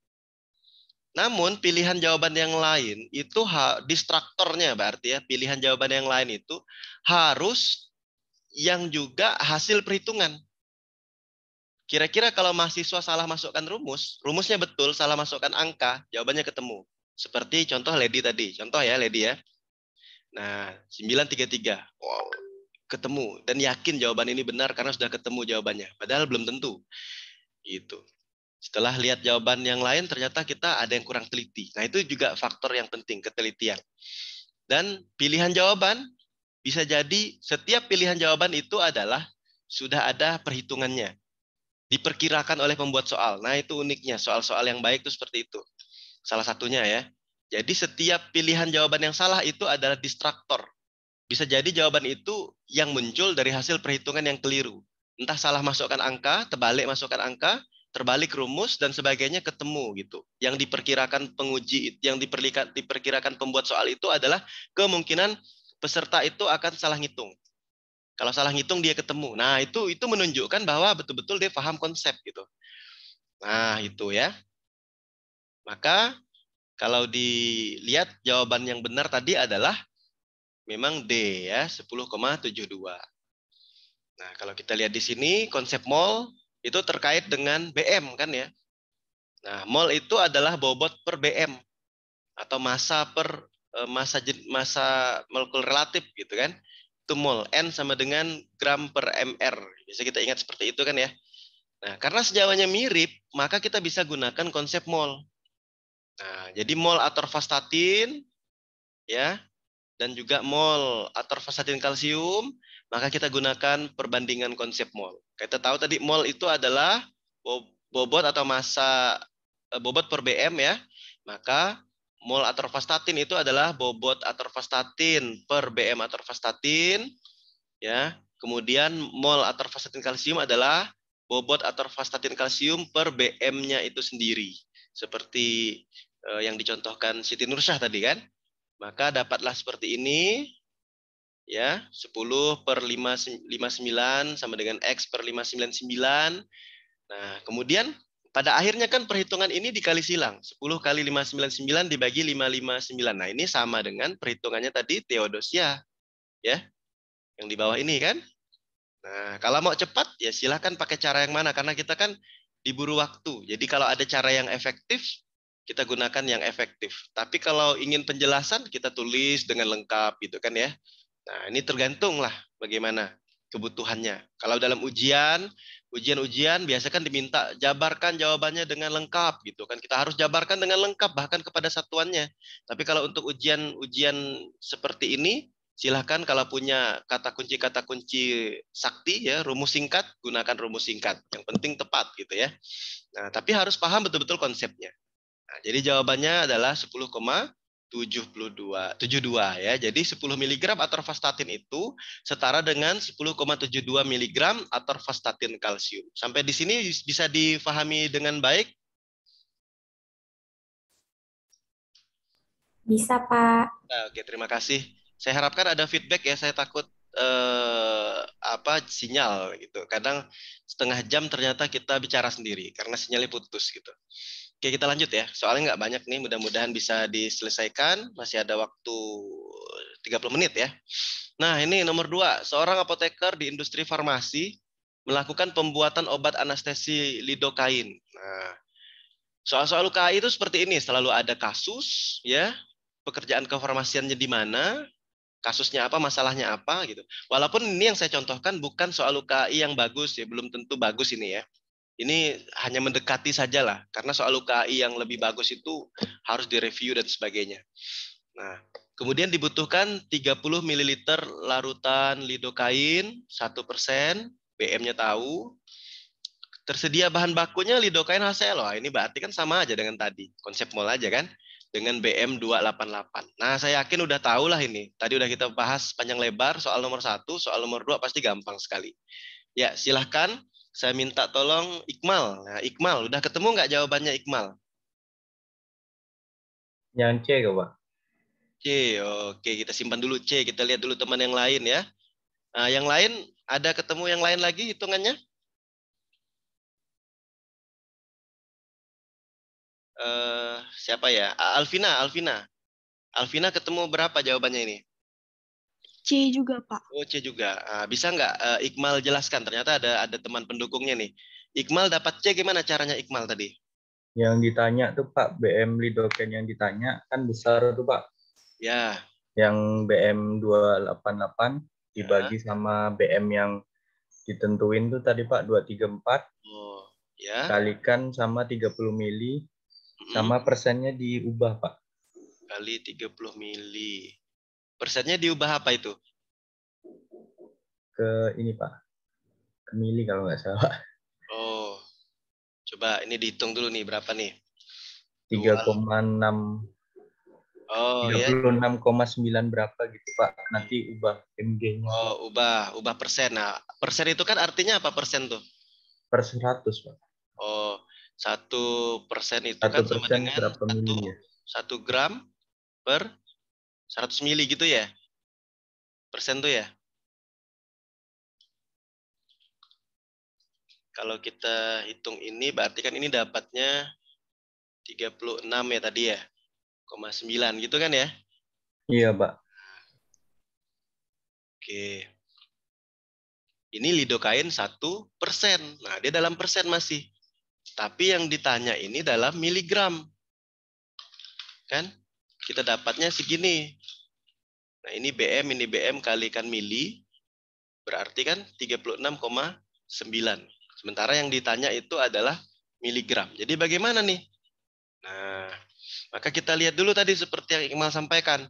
Namun pilihan jawaban yang lain itu distraktornya berarti ya, pilihan jawaban yang lain itu harus yang juga hasil perhitungan. Kira-kira kalau mahasiswa salah masukkan rumus, rumusnya betul, salah masukkan angka, jawabannya ketemu. Seperti contoh Lady tadi. Contoh ya Lady ya. Nah, 933. Wow, ketemu dan yakin jawaban ini benar karena sudah ketemu jawabannya. Padahal belum tentu. Gitu. Setelah lihat jawaban yang lain ternyata kita ada yang kurang teliti. Nah, itu juga faktor yang penting, ketelitian. Dan pilihan jawaban bisa jadi setiap pilihan jawaban itu adalah sudah ada perhitungannya. Diperkirakan oleh pembuat soal. Nah, itu uniknya. Soal-soal yang baik itu seperti itu. Salah satunya ya. Jadi setiap pilihan jawaban yang salah itu adalah distraktor. Bisa jadi jawaban itu yang muncul dari hasil perhitungan yang keliru. Entah salah masukkan angka, terbalik masukkan angka, terbalik rumus, dan sebagainya ketemu gitu. Yang diperkirakan penguji, yang diperkirakan pembuat soal itu adalah kemungkinan peserta itu akan salah ngitung. Kalau salah ngitung dia ketemu. Nah, itu menunjukkan bahwa betul-betul dia paham konsep gitu. Nah, itu ya. Maka kalau dilihat jawaban yang benar tadi adalah memang D ya, 10,72. Nah, kalau kita lihat di sini konsep mol itu terkait dengan BM kan ya. Nah, mol itu adalah bobot per BM atau massa per massa molekul relatif gitu kan. Itu mol. N sama dengan gram per mr. Biasa kita ingat seperti itu kan ya. Nah, karena sejawanya mirip, maka kita bisa gunakan konsep mol. Nah, jadi mol atorvastatin ya, dan juga mol atorvastatin kalsium, maka kita gunakan perbandingan konsep mol. Kita tahu tadi mol itu adalah bobot atau massa bobot per BM ya. Maka mol atorvastatin itu adalah bobot atorvastatin per BM atorvastatin ya. Kemudian mol atorvastatin kalsium adalah bobot atorvastatin kalsium per BM-nya itu sendiri. Seperti yang dicontohkan Siti Nursyah tadi kan. Maka dapatlah seperti ini ya, 10 per 59 sama dengan X per 599. Nah, kemudian pada akhirnya kan perhitungan ini dikali silang. 10 kali 599 dibagi 559. Nah, ini sama dengan perhitungannya tadi Theodosia. Ya, yang di bawah ini kan. Nah, kalau mau cepat, ya silahkan pakai cara yang mana. Karena kita kan diburu waktu. Jadi kalau ada cara yang efektif, kita gunakan yang efektif. Tapi kalau ingin penjelasan, kita tulis dengan lengkap gitu kan ya. Nah, ini tergantung lah bagaimana kebutuhannya. Kalau dalam ujian biasa kan diminta jabarkan jawabannya dengan lengkap gitu kan. Kita harus jabarkan dengan lengkap bahkan kepada satuannya. Tapi kalau untuk ujian seperti ini Silahkan kalau punya kata kunci sakti ya, rumus singkat, gunakan rumus singkat. Yang penting tepat gitu ya. Nah, tapi harus paham betul-betul konsepnya. Nah, jadi jawabannya adalah 10,72 ya. Jadi 10 mg atorvastatin itu setara dengan 10,72 mg atorvastatin kalsium. Sampai di sini bisa difahami dengan baik? Bisa, Pak. Nah, oke, terima kasih. Saya harapkan ada feedback ya. Saya takut sinyal gitu. Kadang setengah jam ternyata kita bicara sendiri karena sinyalnya putus gitu. Oke, kita lanjut ya. Soalnya nggak banyak nih. Mudah-mudahan bisa diselesaikan. Masih ada waktu 30 menit ya. Nah, ini nomor 2. Seorang apoteker di industri farmasi melakukan pembuatan obat anestesi lidokain. Nah, soal-soal UKI itu seperti ini. Selalu ada kasus ya. Pekerjaan kefarmasiannya di mana, kasusnya apa, masalahnya apa gitu. Walaupun ini yang saya contohkan bukan soal UKI yang bagus ya, belum tentu bagus ini ya. Ini hanya mendekati saja lah, karena soal UKI yang lebih bagus itu harus direview dan sebagainya. Nah, kemudian dibutuhkan 30 ml larutan lidokain 1%, BM-nya tahu. Tersedia bahan bakunya lidokain HCl. Wah, ini berarti kan sama aja dengan tadi, konsep mol aja kan, dengan BM 288. Nah, saya yakin udah tahu lah ini. Tadi udah kita bahas panjang lebar soal nomor 1, soal nomor 2 pasti gampang sekali. Ya, silahkan. Saya minta tolong Iqmal. Nah, Iqmal, udah ketemu nggak jawabannya Iqmal? Yang C kok, Pak. C, oke, kita simpan dulu C. Kita lihat dulu teman yang lain ya. Nah, yang lain, ada ketemu yang lain lagi hitungannya? Siapa ya? Alvina. Alvina ketemu berapa jawabannya ini? C juga, Pak. Oh, C juga. Bisa nggak Iqmal jelaskan? Ternyata ada teman pendukungnya nih. Iqmal dapat C gimana caranya Iqmal tadi? Yang ditanya tuh Pak, BM lidokain yang ditanya kan besar tuh Pak. Ya. Yang BM 288 dibagi sama BM yang ditentuin tuh tadi Pak 234. Oh, ya. Kalikan sama 30 mili sama persennya diubah Pak. Kali 30 mili. Persennya diubah apa itu? Ke ini Pak. Ke mili kalau nggak salah. Oh. Coba ini dihitung dulu nih berapa nih? 3,6. Oh, 36,9 berapa gitu Pak. Nanti ubah MG-nya. Oh, ubah persen. Nah, persen itu kan artinya apa persen tuh? Per 100 Pak. Oh, 1% itu kan sama dengan 1 gram per 100 mili gitu ya? Persen tuh ya? Kalau kita hitung ini berarti kan ini dapatnya 36 ya tadi ya? 0,9 gitu kan ya? Iya, Pak. Oke. Ini lidokain 1%. Nah, dia dalam persen masih. Tapi yang ditanya ini dalam miligram. Kan? Kita dapatnya segini. Nah, ini BM kalikan mili. Berarti kan 36,9. Sementara yang ditanya itu adalah miligram. Jadi bagaimana nih? Nah, maka kita lihat dulu tadi seperti yang Iqmal sampaikan.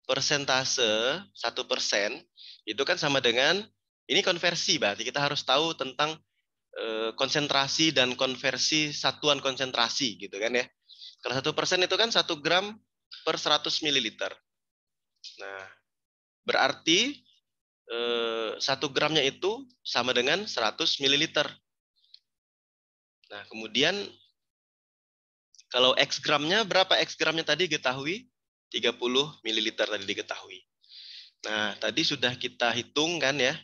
Persentase 1% itu kan sama dengan, ini konversi, berarti kita harus tahu tentang konsentrasi dan konversi satuan konsentrasi gitu kan ya. Kalau 1% itu kan 1 gram per 100 ml. Nah, berarti 1 gramnya itu sama dengan 100 ml. Nah, kemudian kalau X gramnya, berapa X gramnya tadi diketahui? 30 ml tadi diketahui. Nah, tadi sudah kita hitung kan ya.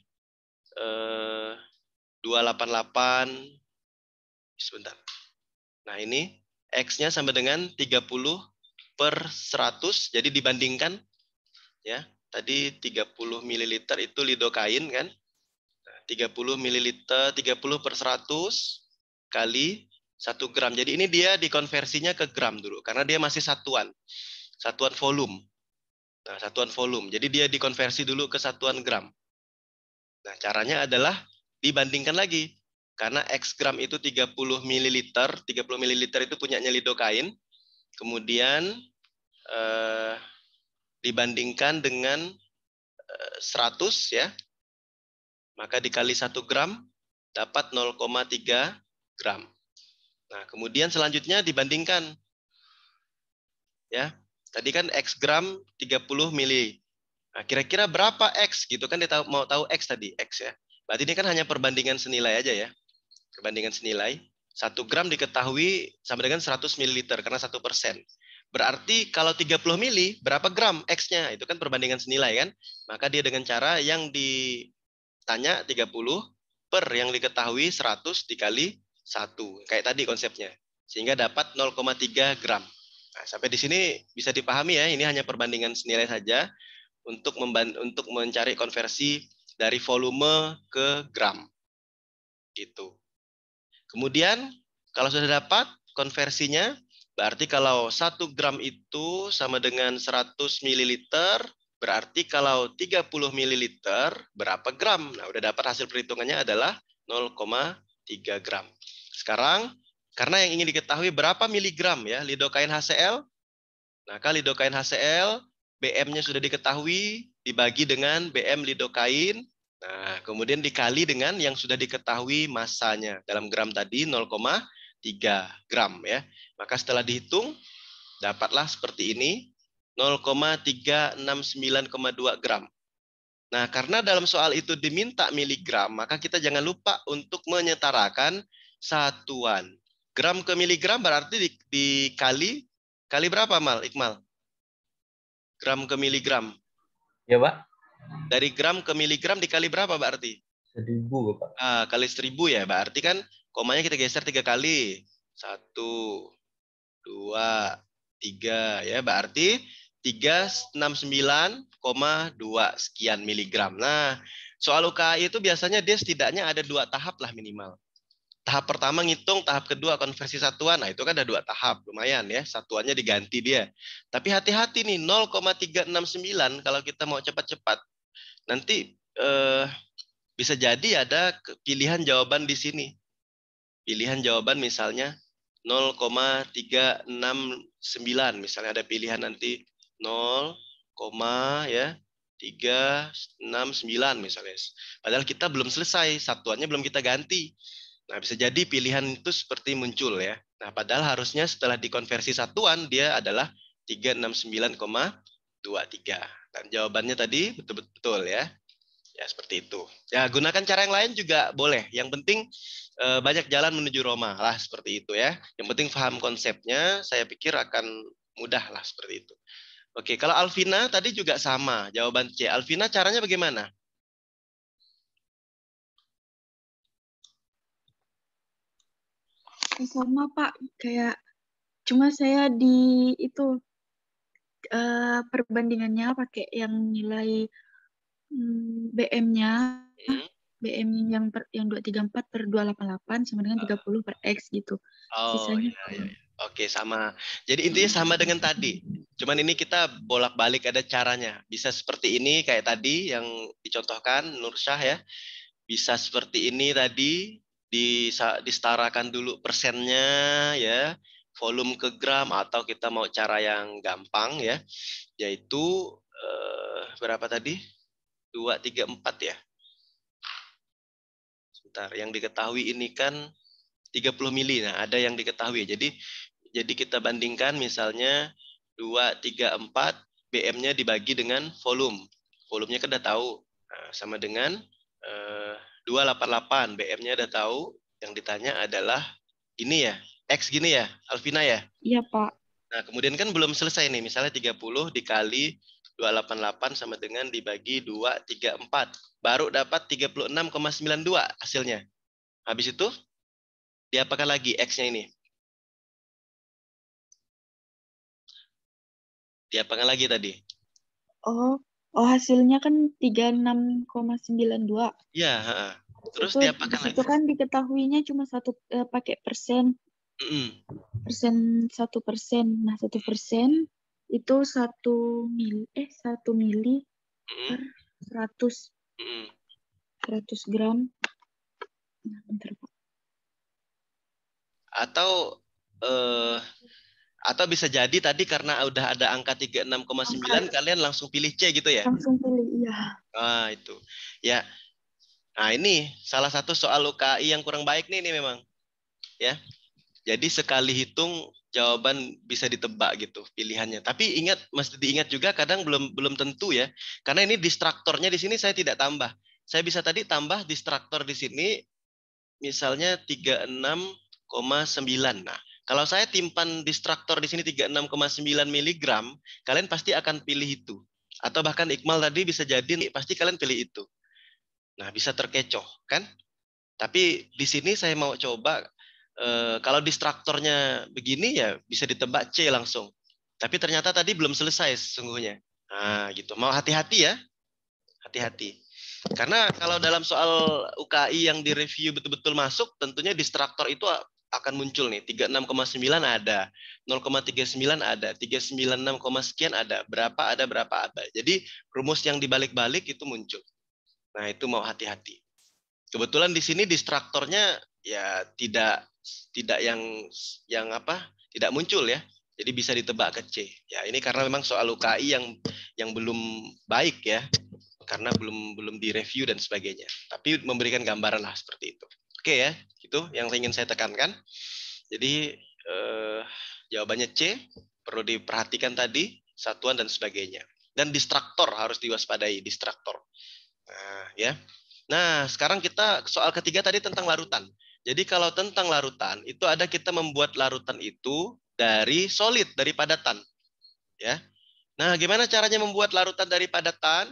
288. Sebentar. Nah, ini X-nya sama dengan 30 per 100. Jadi dibandingkan ya. Tadi 30 ml itu lidokain kan. 30 ml, 30 per 100 kali 1 gram. Jadi ini dia dikonversinya ke gram dulu. Karena dia masih satuan. Satuan volume. Nah, satuan volume. Jadi dia dikonversi dulu ke satuan gram. Nah, caranya adalah dibandingkan lagi. Karena X gram itu 30 ml. 30 ml itu punyanya lidokain. Kemudian dibandingkan dengan 100 ya. Maka dikali 1 gram dapat 0,3 gram. Nah, kemudian selanjutnya dibandingkan. Ya. Tadi kan X gram 30 mili. Nah, kira-kira berapa X gitu kan, dia mau tahu X tadi, X ya. Berarti ini kan hanya perbandingan senilai aja ya. Perbandingan senilai. 1 gram diketahui sama dengan 100 ml karena 1%. Berarti kalau 30 mili, berapa gram X-nya? Itu kan perbandingan senilai kan. Maka dia dengan cara yang ditanya 30 per yang diketahui 100 dikali 1. Kayak tadi konsepnya. Sehingga dapat 0,3 gram. Nah, sampai di sini bisa dipahami ya, ini hanya perbandingan senilai saja untuk mencari konversi dari volume ke gram. Gitu. Kemudian kalau sudah dapat konversinya, berarti kalau 1 gram itu sama dengan 100 ml, berarti kalau 30 ml berapa gram? Nah, udah dapat hasil perhitungannya adalah 0,3 gram. Sekarang, karena yang ingin diketahui berapa miligram ya lidokain HCl, maka lidokain HCl, BM-nya sudah diketahui, dibagi dengan BM lidokain, nah kemudian dikali dengan yang sudah diketahui masanya. Dalam gram tadi 0,3 gram ya. Maka setelah dihitung, dapatlah seperti ini, 0,369,2 gram. Nah, karena dalam soal itu diminta miligram, maka kita jangan lupa untuk menyetarakan satuan. Gram ke miligram berarti dikali berapa, Iqmal? Gram ke miligram. Ya, Pak. Dari gram ke miligram dikali berapa berarti? 1000, Pak. Kali 1000 ya. Berarti kan komanya kita geser 3 kali. 1, 2, 3 ya. Berarti 369,2 sekian miligram. Nah, soal UKAI itu biasanya dia setidaknya ada 2 tahap lah minimal. Tahap pertama ngitung, tahap kedua konversi satuan. Nah, itu kan ada 2 tahap, lumayan ya. Satuannya diganti dia. Tapi hati-hati nih, 0,369 kalau kita mau cepat-cepat. Nanti bisa jadi ada pilihan jawaban di sini. Pilihan jawaban misalnya 0,369. Misalnya ada pilihan nanti 0, ya 369 misalnya. Padahal kita belum selesai, satuannya belum kita ganti. Nah, bisa jadi pilihan itu seperti muncul ya. Nah, padahal harusnya setelah dikonversi satuan, dia adalah 369,23. Dan jawabannya tadi betul-betul ya. Ya, seperti itu. Ya, gunakan cara yang lain juga boleh. Yang penting banyak jalan menuju Roma lah, seperti itu ya. Yang penting paham konsepnya, saya pikir akan mudah lah seperti itu. Oke, kalau Alvina tadi juga sama, jawaban C. Alvina caranya bagaimana? Sama Pak, kayak cuma saya di itu perbandingannya pakai yang nilai BM-nya, BM yang 234 per 288 sama dengan 30 per X gitu. Sisanya iya. Oke, sama. Jadi intinya sama dengan tadi. Cuman ini kita bolak-balik ada caranya. Bisa seperti ini kayak tadi yang dicontohkan Nursyah ya. Bisa seperti ini tadi, disetarakan dulu persennya ya, volume ke gram, atau kita mau cara yang gampang ya, yaitu berapa tadi? 2, 3, 4 ya. Sebentar, yang diketahui ini kan 30 mili. Nah, ada yang diketahui. Jadi kita bandingkan misalnya 2, 3, 4, BM-nya dibagi dengan volume. Volumenya kan udah tahu. Nah, sama dengan 288, BM-nya udah tahu. Yang ditanya adalah ini ya, X gini ya, Alvina ya? Iya, Pak. Nah, kemudian kan belum selesai nih. Misalnya 30 dikali 288 sama dengan dibagi 234. Baru dapat 36,92 hasilnya. Habis itu, diapakan lagi X-nya ini? Diapakan lagi tadi? Oh, hasilnya kan 36,92. Iya, terus itu, diapakan lagi? Itu kan diketahuinya cuma pakai persen. Persen 1%. Nah, 1% itu 1 mili per 100 gram. Nah, bentar, Pak. Atau bisa jadi tadi karena udah ada angka 36,9 kalian langsung pilih C gitu ya? Langsung pilih, Iya. Ah, itu. Ya. Nah, ini salah satu soal UKI yang kurang baik nih memang. Ya. Jadi sekali hitung jawaban bisa ditebak gitu pilihannya. Tapi ingat, mesti diingat juga kadang belum tentu ya. Karena ini distraktornya di sini saya tidak tambah. Saya bisa tadi tambah distraktor di sini misalnya 36,9. Nah, kalau saya timpan distraktor di sini 36,9 mg, kalian pasti akan pilih itu. Atau bahkan Iqmal tadi bisa jadi nih, pasti kalian pilih itu. Nah, bisa terkecoh, kan? Tapi di sini saya mau coba, kalau distraktornya begini ya bisa ditebak C langsung. Tapi ternyata tadi belum selesai sesungguhnya. Nah, gitu. Mau hati-hati ya. Hati-hati. Karena kalau dalam soal UKI yang direview betul-betul masuk, tentunya distraktor itu akan muncul nih. 36,9 ada, 0,39 ada, 396, sekian ada, berapa ada. Jadi rumus yang dibalik-balik itu muncul. Nah, itu mau hati-hati. Kebetulan di sini distraktornya ya tidak tidak muncul ya. Jadi bisa ditebak ke C. Ya, ini karena memang soal UKI yang belum baik ya. Karena belum direview dan sebagainya. Tapi memberikan gambaran lah seperti itu. Oke ya, itu yang ingin saya tekankan. Jadi jawabannya C, perlu diperhatikan tadi, satuan dan sebagainya. Dan distraktor harus diwaspadai, distraktor. Nah, ya. Nah, sekarang kita soal ketiga tadi tentang larutan. Jadi kalau tentang larutan, itu ada kita membuat larutan itu dari solid, dari padatan. Ya. Nah, gimana caranya membuat larutan dari padatan?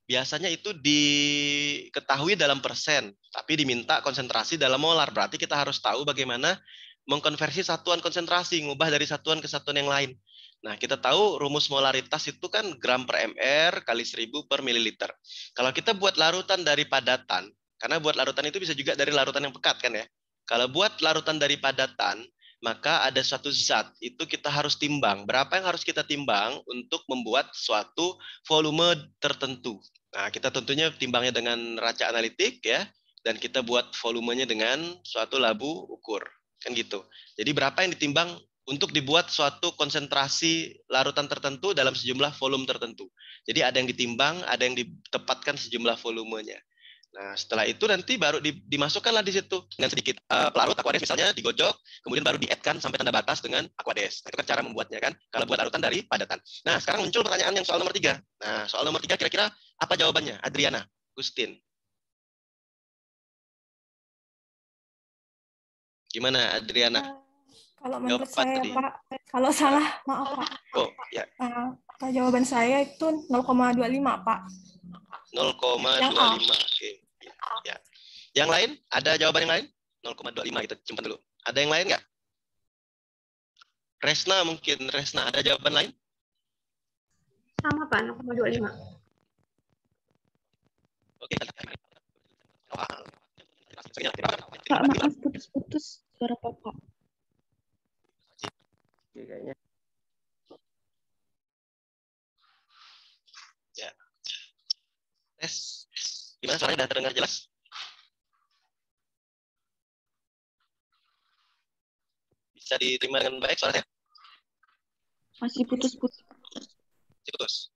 Biasanya itu diketahui dalam persen, tapi diminta konsentrasi dalam molar. Berarti kita harus tahu bagaimana mengkonversi satuan konsentrasi, ngubah dari satuan ke satuan yang lain. Nah, kita tahu rumus molaritas itu kan gram per mr kali 1000 per mililiter. Kalau kita buat larutan dari padatan, karena buat larutan itu bisa juga dari larutan yang pekat kan ya. Kalau buat larutan dari padatan, maka ada suatu zat, itu kita harus timbang. Berapa yang harus kita timbang untuk membuat suatu volume tertentu. Nah, kita tentunya timbangnya dengan raca analitik ya, dan kita buat volumenya dengan suatu labu ukur. Kan gitu. Jadi berapa yang ditimbang untuk dibuat suatu konsentrasi larutan tertentu dalam sejumlah volume tertentu. Jadi ada yang ditimbang, ada yang ditempatkan sejumlah volumenya. Nah, setelah itu nanti baru dimasukkanlah di situ dengan sedikit pelarut Aquades misalnya, digojok, kemudian baru di-add-kan sampai tanda batas dengan Aquades. Itu kan cara membuatnya kan, kalau buat larutan dari padatan. Nah, sekarang muncul pertanyaan yang soal nomor 3. Nah, soal nomor 3 kira-kira apa jawabannya? Adriana, Gustin. Gimana Adriana? Kalau menurut saya tadi, Pak, kalau salah maaf Pak. Oh, ya. Jawaban saya itu 0,25 Pak. 0,25. Oke. Ya. Yang lain? Ada jawaban yang lain? 0,25 kita simpan dulu. Ada yang lain nggak? Resna mungkin. Resna, ada jawaban lain? Sama Pak, 0,25. Oke. Pak, maaf putus-putus suara Bapak. Oke, kayaknya. Ya. Tes. Gimana suaranya, sudah terdengar jelas? Bisa diterima dengan baik suaranya? Masih putus-putus. Putus.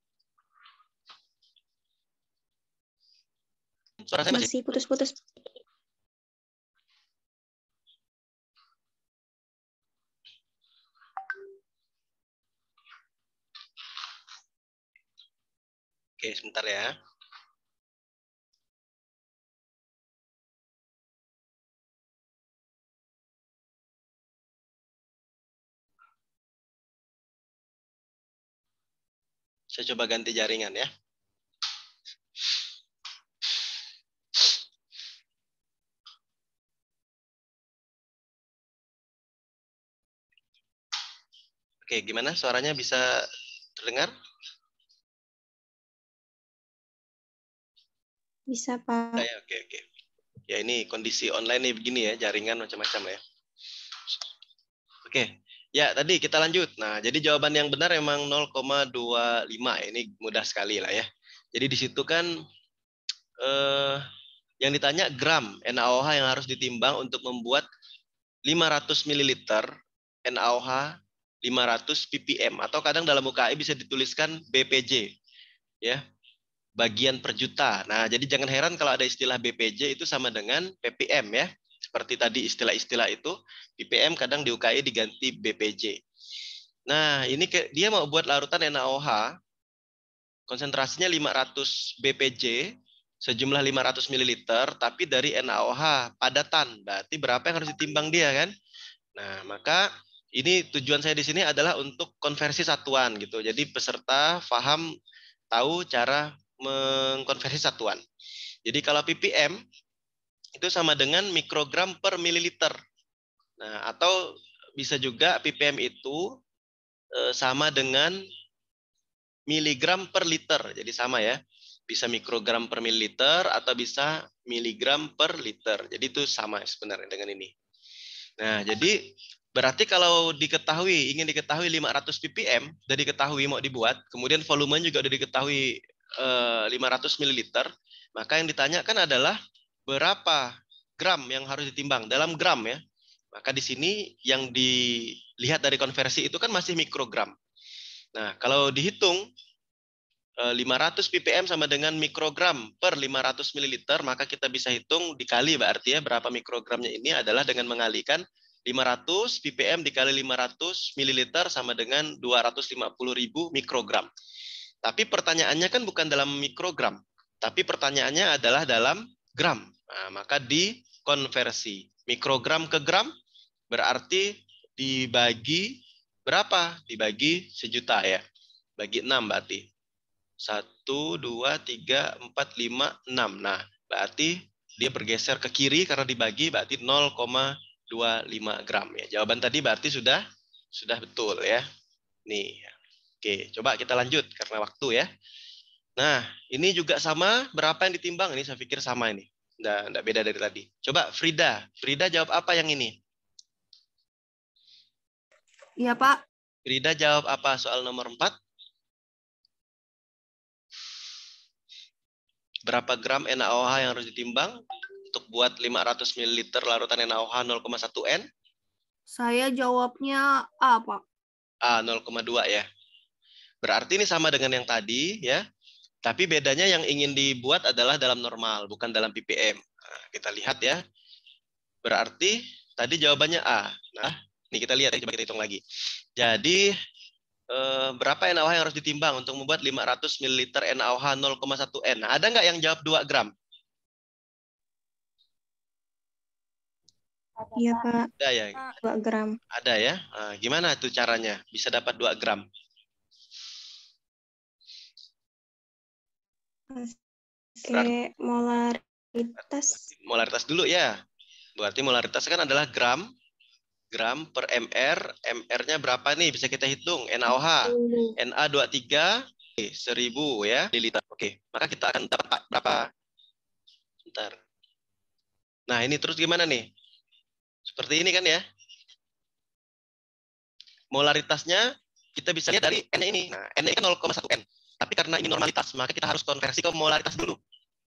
Suara saya masih putus-putus. Oke, sebentar ya. Saya coba ganti jaringan ya. Oke, gimana suaranya bisa terdengar? Bisa, Pak. Oke. Ya ini kondisi online nih begini ya, jaringan macam-macam ya. Oke, ya tadi kita lanjut. Nah, jadi jawaban yang benar memang 0,25. Ini mudah sekali lah ya. Jadi di situ kan yang ditanya gram NaOH yang harus ditimbang untuk membuat 500 ml NaOH 500 ppm atau kadang dalam UKI bisa dituliskan BPJ ya. bagian per juta. Nah, jadi jangan heran kalau ada istilah BPJ itu sama dengan ppm ya. Seperti tadi istilah-istilah itu, ppm kadang di UKI diganti BPJ. Nah, ini dia mau buat larutan NaOH, konsentrasinya 500 BPJ, sejumlah 500 ml, tapi dari NaOH padatan. Berarti berapa yang harus ditimbang dia kan? Nah, maka ini tujuan saya di sini adalah untuk konversi satuan gitu. Jadi peserta paham, tahu cara mengkonversi satuan. Jadi kalau ppm itu sama dengan mikrogram per mililiter. Nah, atau bisa juga ppm itu sama dengan miligram per liter. Jadi sama ya. Bisa mikrogram per mililiter atau bisa miligram per liter. Jadi itu sama sebenarnya dengan ini. Nah, jadi berarti kalau ingin diketahui 500 ppm, sudah diketahui mau dibuat, kemudian volumenya juga sudah diketahui 500 ml, maka yang ditanyakan adalah berapa gram yang harus ditimbang dalam gram ya. Maka di sini yang dilihat dari konversi itu kan masih mikrogram. Nah, kalau dihitung 500 ppm sama dengan mikrogram per 500 ml, maka kita bisa hitung dikali berarti ya berapa mikrogramnya ini adalah dengan mengalihkan 500 ppm dikali 500 ml sama dengan 250.000 mikrogram. Tapi pertanyaannya kan bukan dalam mikrogram, tapi pertanyaannya adalah dalam gram. Nah, maka dikonversi. Mikrogram ke gram berarti dibagi berapa? Dibagi sejuta ya. Bagi 6 berarti. 1, 2, 3, 4, 5, 6. Nah, berarti dia bergeser ke kiri karena dibagi berarti 0,25 gram ya. Jawaban tadi berarti sudah betul ya. Nih. Oke, coba kita lanjut karena waktu ya. Nah, ini juga sama, berapa yang ditimbang? Ini saya pikir sama ini. Nggak beda dari tadi. Coba Frida. Frida jawab apa yang ini? Iya, Pak. Frida jawab apa soal nomor 4? Berapa gram NaOH yang harus ditimbang untuk buat 500 ml larutan NaOH 0,1 N? Saya jawabnya A, Pak. A, 0,2 ya. Berarti ini sama dengan yang tadi ya. Tapi bedanya yang ingin dibuat adalah dalam normal, bukan dalam ppm. Nah, kita lihat ya. Berarti tadi jawabannya A. Nah, ini kita lihat ya, coba kita hitung lagi. Jadi berapa NaOH yang harus ditimbang untuk membuat 500 ml NaOH 0,1 N? Nah, ada nggak yang jawab 2 gram? Iya, Pak. Ada ya? 2 gram. Ada ya? Nah, gimana tuh caranya bisa dapat 2 gram? Pakai molaritas. Molaritas dulu ya. Berarti molaritas kan adalah gram per mr. mr-nya berapa nih? Bisa kita hitung. NaOH. Na23 1000 ya mililiter. Oke, maka kita akan dapat berapa? Bentar. Nah, ini terus gimana nih? Seperti ini kan ya. Molaritasnya kita bisa lihat dari N ini. Nah, N ini kan 0,1 N. Tapi karena ini normalitas, maka kita harus konversi ke molaritas dulu.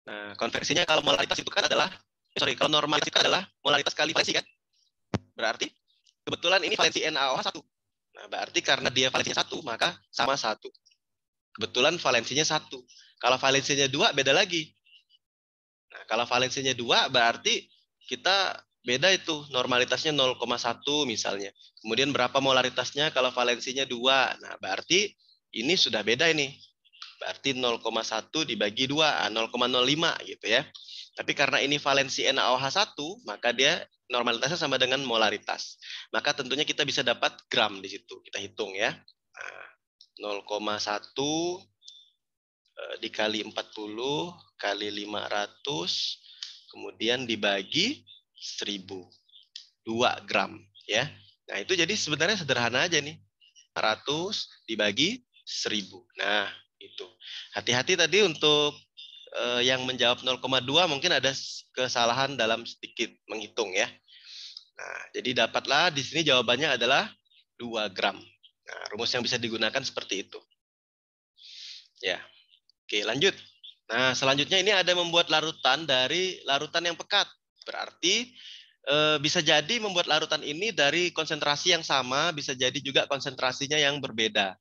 Nah, konversinya kalau molaritas itu kan adalah, kalau normalitas itu adalah molaritas kali valensi kan? Berarti kebetulan ini valensi NaOH 1. Nah, berarti karena dia valensinya 1, maka sama 1. Kebetulan valensinya 1. Kalau valensinya 2, beda lagi. Nah, kalau valensinya 2, berarti kita beda itu. Normalitasnya 0,1 misalnya. Kemudian berapa molaritasnya kalau valensinya 2. Nah, berarti ini sudah beda ini. Berarti 0,1 dibagi 2, 0,05 gitu ya. Tapi karena ini valensi NaOH 1, maka dia normalitasnya sama dengan molaritas. Maka tentunya kita bisa dapat gram di situ. Kita hitung ya. Nah, 0,1 dikali 40 kali 500, kemudian dibagi 1000. 2 gram ya. Nah, itu jadi sebenarnya sederhana aja nih. 500 dibagi 1000. Nah, itu. Hati-hati tadi untuk yang menjawab 0,2 mungkin ada kesalahan dalam sedikit menghitung ya. Nah, jadi dapatlah di sini jawabannya adalah 2 gram. Nah, rumus yang bisa digunakan seperti itu. Ya. Oke, lanjut. Nah, selanjutnya ini ada membuat larutan dari larutan yang pekat. Berarti bisa jadi membuat larutan ini dari konsentrasi yang sama, bisa jadi juga konsentrasinya yang berbeda.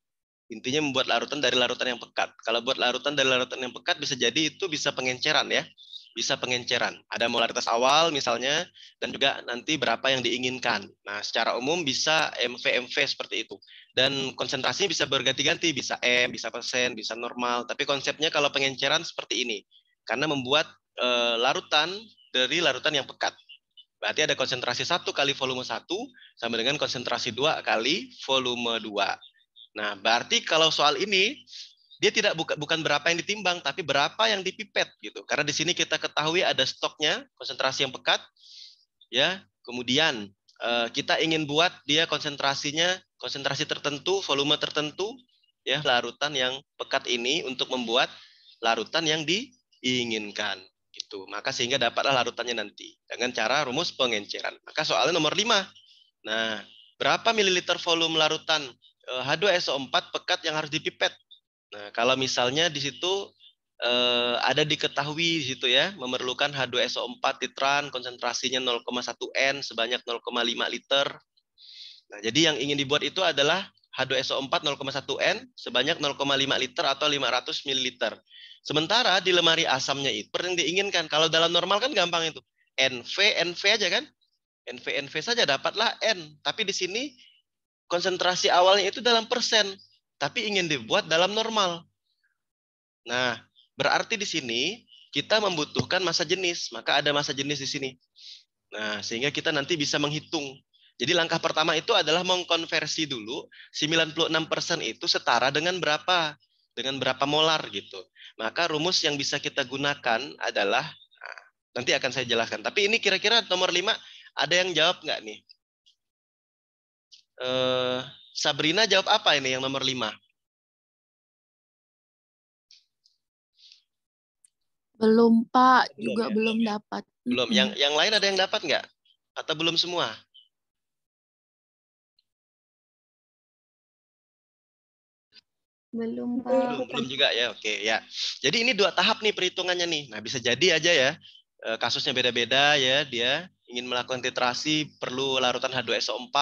Intinya membuat larutan dari larutan yang pekat. Kalau buat larutan dari larutan yang pekat bisa jadi itu bisa pengenceran ya. Bisa pengenceran. Ada molaritas awal misalnya, dan juga nanti berapa yang diinginkan. Nah, secara umum bisa MV seperti itu. Dan konsentrasinya bisa berganti-ganti, bisa M, bisa persen, bisa normal. Tapi konsepnya kalau pengenceran seperti ini. Karena membuat larutan dari larutan yang pekat. Berarti ada konsentrasi 1 kali volume 1 sama dengan konsentrasi 2 kali volume 2. Nah, berarti kalau soal ini dia tidak bukan berapa yang ditimbang, tapi berapa yang dipipet gitu. Karena di sini kita ketahui ada stoknya, konsentrasi yang pekat, ya. Kemudian kita ingin buat dia konsentrasi tertentu, volume tertentu, ya, larutan yang pekat ini untuk membuat larutan yang diinginkan. Gitu. Maka sehingga dapatlah larutannya nanti dengan cara rumus pengenceran. Maka soalnya nomor 5. Nah, berapa mililiter volume larutan H2SO4 pekat yang harus dipipet? Nah, kalau misalnya di situ ada diketahui di situ ya, memerlukan H2SO4 titran konsentrasinya 0,1 N sebanyak 0,5 liter. Nah, jadi yang ingin dibuat itu adalah H2SO4 0,1 N sebanyak 0,5 liter atau 500 ml. Sementara di lemari asamnya itu yang diinginkan. Kalau dalam normal kan gampang itu. NV aja kan? NV saja dapatlah N. Tapi di sini konsentrasi awalnya itu dalam persen. Tapi ingin dibuat dalam normal. Nah, berarti di sini kita membutuhkan massa jenis. Maka ada massa jenis di sini. Nah, sehingga kita nanti bisa menghitung. Jadi langkah pertama itu adalah mengkonversi dulu 96% itu setara dengan berapa? Dengan berapa molar gitu. Maka rumus yang bisa kita gunakan adalah, nah, nanti akan saya jelaskan. Tapi ini kira-kira nomor 5, ada yang jawab nggak nih? Sabrina jawab apa ini yang nomor 5? Belum, Pak. Belum, Juga ya? belum dapat. Belum. Yang lain ada yang dapat nggak? Atau belum semua? Belum, Pak. Belum juga ya. Oke, ya. Jadi ini 2 tahap nih perhitungannya nih. Nah, bisa jadi aja ya. Kasusnya beda-beda ya. Dia ingin melakukan titrasi perlu larutan H2SO4.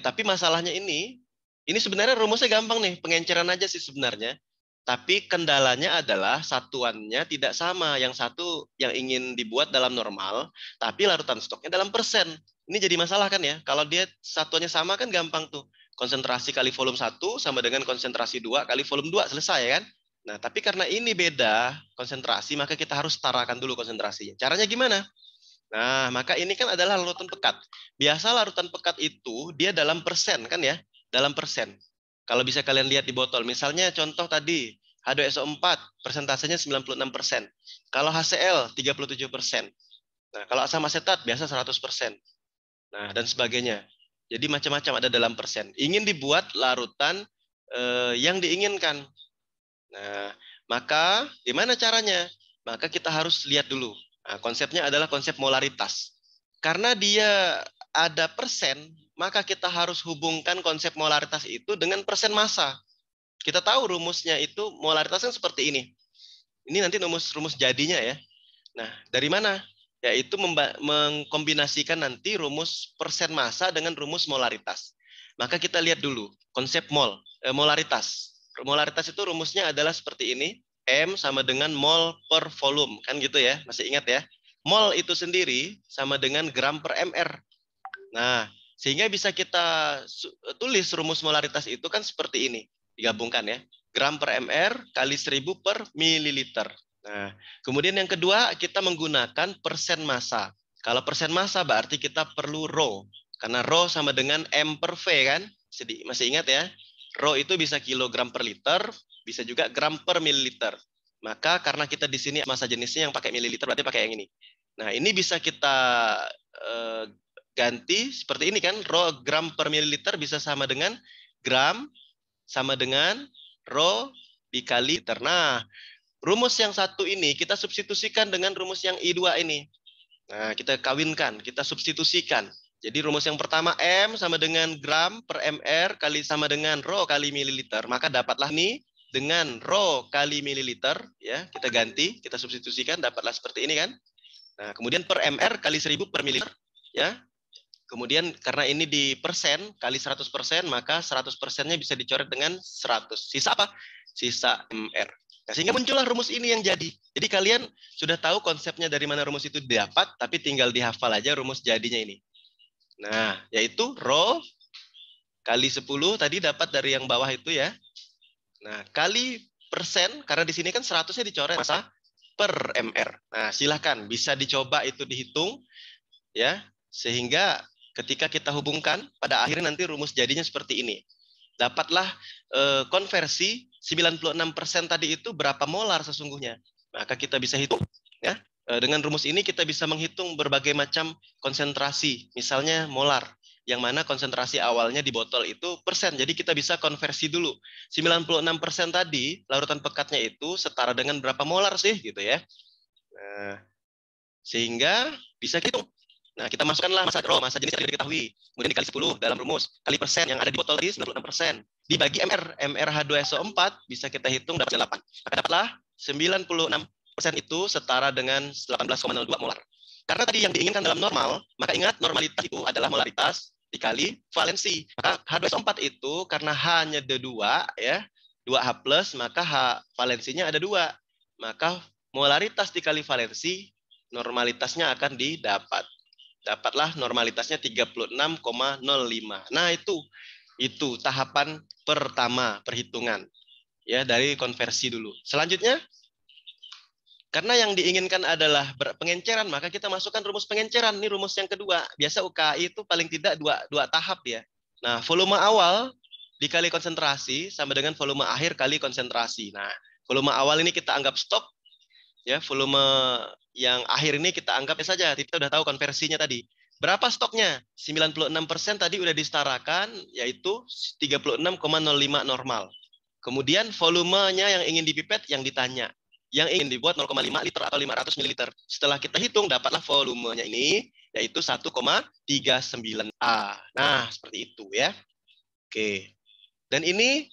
Tapi masalahnya ini sebenarnya rumusnya gampang nih. Pengenceran aja sih sebenarnya. Tapi kendalanya adalah satuannya tidak sama. Yang satu yang ingin dibuat dalam normal, tapi larutan stoknya dalam persen. Ini jadi masalah kan ya. Kalau dia satuannya sama kan gampang tuh. Konsentrasi kali volume 1 sama dengan konsentrasi 2 kali volume 2, selesai kan? Nah, tapi karena ini beda konsentrasi, maka kita harus setarakan dulu konsentrasinya. Caranya gimana? Nah, maka ini kan adalah larutan pekat. Biasa larutan pekat itu dia dalam persen kan ya? Dalam persen. Kalau bisa kalian lihat di botol, misalnya contoh tadi, H2SO4 persentasenya 96%. Kalau HCl 37%. Nah, kalau asam asetat biasa 100%. Nah, dan sebagainya. Jadi macam-macam ada dalam persen. Ingin dibuat larutan yang diinginkan. Nah, maka gimana caranya? Maka kita harus lihat dulu. Nah, konsepnya adalah konsep molaritas. Karena dia ada persen, maka kita harus hubungkan konsep molaritas itu dengan persen massa. Kita tahu rumusnya itu molaritasnya seperti ini. Ini nanti rumus jadinya ya. Nah, dari mana? Yaitu mengkombinasikan nanti rumus persen massa dengan rumus molaritas. Maka kita lihat dulu konsep molaritas. Molaritas itu rumusnya adalah seperti ini. M sama dengan mol per volume. Kan gitu ya, masih ingat ya? Mol itu sendiri sama dengan gram per mr. Nah, sehingga bisa kita tulis rumus molaritas itu kan seperti ini. Digabungkan ya. Gram per mr kali 1000 per mililiter. Nah, kemudian yang kedua kita menggunakan persen massa. Kalau persen massa berarti kita perlu rho. Karena rho sama dengan M per V kan? Masih ingat ya? Rho itu bisa kilogram per liter, bisa juga gram per mililiter. Maka karena kita di sini massa jenisnya yang pakai mililiter berarti pakai yang ini. Nah, ini bisa kita ganti seperti ini kan? Rho gram per mililiter bisa sama dengan gram sama dengan rho dikali liter. Nah, rumus yang satu ini kita substitusikan dengan rumus yang I2 ini. Nah, kita kawinkan, kita substitusikan. Jadi rumus yang pertama M sama dengan gram per mr kali sama dengan rho kali mililiter. Maka dapatlah ini dengan rho kali mililiter. Ya, kita ganti, kita substitusikan, dapatlah seperti ini kan. Nah, kemudian per mr kali 1000 per mililiter. Ya. Kemudian karena ini di persen, kali 100%, maka 100%-nya bisa dicoret dengan 100. Sisa apa? Sisa MR. Nah, sehingga muncullah rumus ini yang jadi. Jadi kalian sudah tahu konsepnya dari mana rumus itu didapat, tapi tinggal dihafal aja rumus jadinya ini. Nah, yaitu rho kali 10 tadi dapat dari yang bawah itu ya. Nah, kali persen, karena di sini kan 100-nya dicoret masa per MR. Nah, silahkan bisa dicoba itu dihitung ya, sehingga ketika kita hubungkan pada akhirnya nanti rumus jadinya seperti ini. Dapatlah konversi 96% tadi itu berapa molar sesungguhnya. Maka kita bisa hitung ya. Dengan rumus ini kita bisa menghitung berbagai macam konsentrasi, misalnya molar, yang mana konsentrasi awalnya di botol itu persen. Jadi kita bisa konversi dulu. 96% tadi larutan pekatnya itu setara dengan berapa molar sih gitu ya. Nah, sehingga bisa hitung. Nah, kita masukkanlah massa rho, massa jenis yang diketahui. Kemudian dikali 10 dalam rumus. Kali persen yang ada di botol tadi 96%. Dibagi MR, MrH2SO4 bisa kita hitung dapat 8. Maka dapatlah 96% itu setara dengan 18,02 molar. Karena tadi yang diinginkan dalam normal, maka ingat normalitas itu adalah molaritas dikali valensi. Maka H2SO4 itu karena H-nya ada 2 ya, 2H+, maka H valensinya ada 2. Maka molaritas dikali valensi normalitasnya akan didapat. Dapatlah normalitasnya 36,05. Nah, itu tahapan pertama perhitungan ya dari konversi dulu. Selanjutnya, karena yang diinginkan adalah pengenceran, maka kita masukkan rumus pengenceran. Ini rumus yang kedua. Biasa UKI itu paling tidak dua tahap ya. Nah, volume awal dikali konsentrasi sama dengan volume akhir kali konsentrasi. Nah, volume awal ini kita anggap stok ya, volume yang akhir ini kita anggap saja, kita udah tahu konversinya tadi. Berapa stoknya? 96% tadi udah disetarakan, yaitu 36,05 normal. Kemudian volumenya yang ingin dipipet yang ditanya. Yang ingin dibuat 0,5 liter atau 500 ml. Setelah kita hitung, dapatlah volumenya ini, yaitu 1,39A. Nah, seperti itu ya. Oke. Dan ini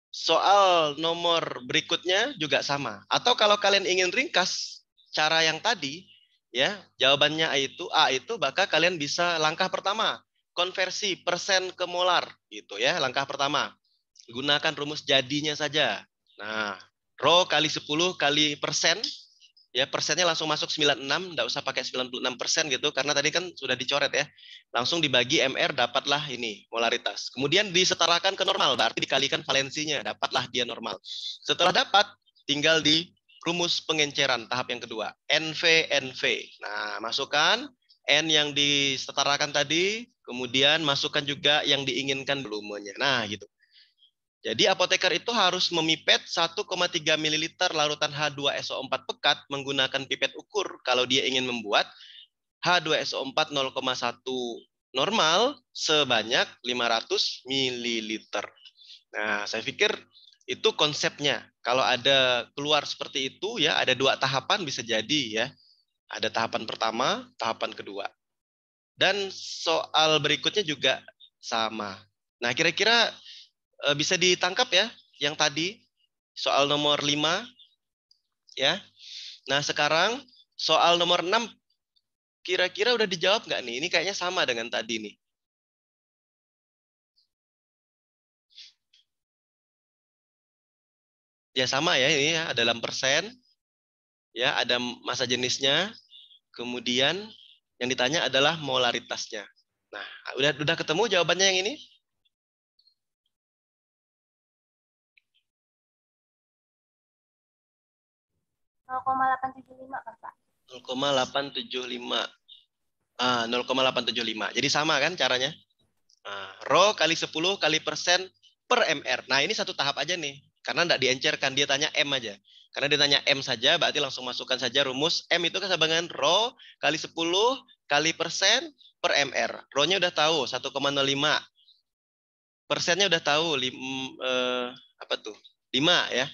soal nomor berikutnya juga sama. Atau kalau kalian ingin ringkas cara yang tadi, ya jawabannya A itu, maka kalian bisa langkah pertama konversi persen ke molar, gitu ya. Langkah pertama gunakan rumus jadinya saja. Nah, rho kali 10 kali persen, ya persennya langsung masuk 96, enggak usah pakai 96% gitu, karena tadi kan sudah dicoret ya. Langsung dibagi MR, dapatlah ini, molaritas. Kemudian disetarakan ke normal, berarti dikalikan valensinya, dapatlah dia normal. Setelah dapat, tinggal di rumus pengenceran, tahap yang kedua, NV. Nah, masukkan N yang disetarakan tadi, kemudian masukkan juga yang diinginkan volumenya. Nah, gitu. Jadi apoteker itu harus memipet 1,3 ml larutan H2SO4 pekat menggunakan pipet ukur kalau dia ingin membuat H2SO4 0,1 normal sebanyak 500 ml. Nah, saya pikir itu konsepnya. Kalau ada keluar seperti itu ya, ada dua tahapan bisa jadi ya. Ada tahapan pertama, tahapan kedua. Dan soal berikutnya juga sama. Nah, kira-kira bisa ditangkap ya yang tadi soal nomor 5 ya. Nah, sekarang soal nomor 6 kira-kira udah dijawab nggak nih? Ini kayaknya sama dengan tadi nih. Ya sama ya, ini ya dalam persen. Ya, ada massa jenisnya. Kemudian yang ditanya adalah molaritasnya. Nah, udah ketemu jawabannya yang ini? 0,875 kan, Pak? 0,875. 0,875. Jadi sama kan caranya? Rho kali 10 kali persen per MR. Nah, ini satu tahap aja nih. Karena enggak diencerkan, dia tanya M aja. Karena dia tanya M saja, berarti langsung masukkan saja rumus. M itu kan sama dengan rho kali 10 kali persen per MR. Rho-nya udah tahu, 1,05. Persennya udah tahu, 5 ya.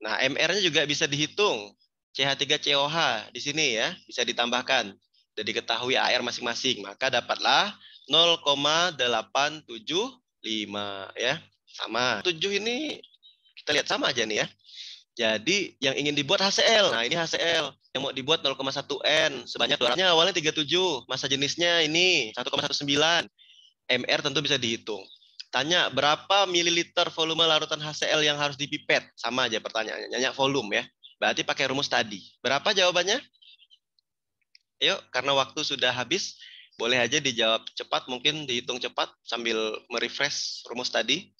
Nah, MR-nya juga bisa dihitung. CH3COH di sini ya, bisa ditambahkan. Sudah diketahui AR masing-masing, maka dapatlah 0,875 ya. Sama. 7 ini kita lihat sama aja nih ya. Jadi yang ingin dibuat HCl. Nah, ini HCl yang mau dibuat 0,1 N sebanyak 200-nya awalnya 37. Masa jenisnya ini 1,19. MR tentu bisa dihitung. Tanya berapa mililiter volume larutan HCl yang harus dipipet? Sama aja pertanyaannya. Nanya volume ya. Berarti pakai rumus tadi. Berapa jawabannya? Ayo, karena waktu sudah habis, boleh aja dijawab cepat, mungkin dihitung cepat sambil merefresh rumus tadi.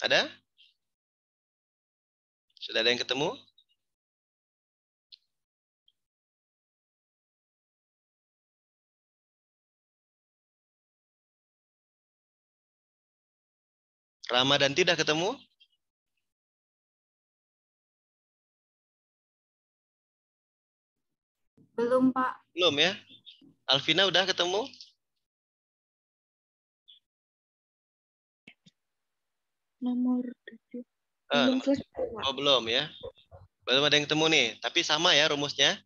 Ada? Sudah ada yang ketemu? Rama dan tidak ketemu? Belum, Pak. Belum ya? Alvina udah ketemu? Nomor 7. Belum selesai, Pak. Oh, belum ya? Belum ada yang ketemu nih. Tapi sama ya rumusnya.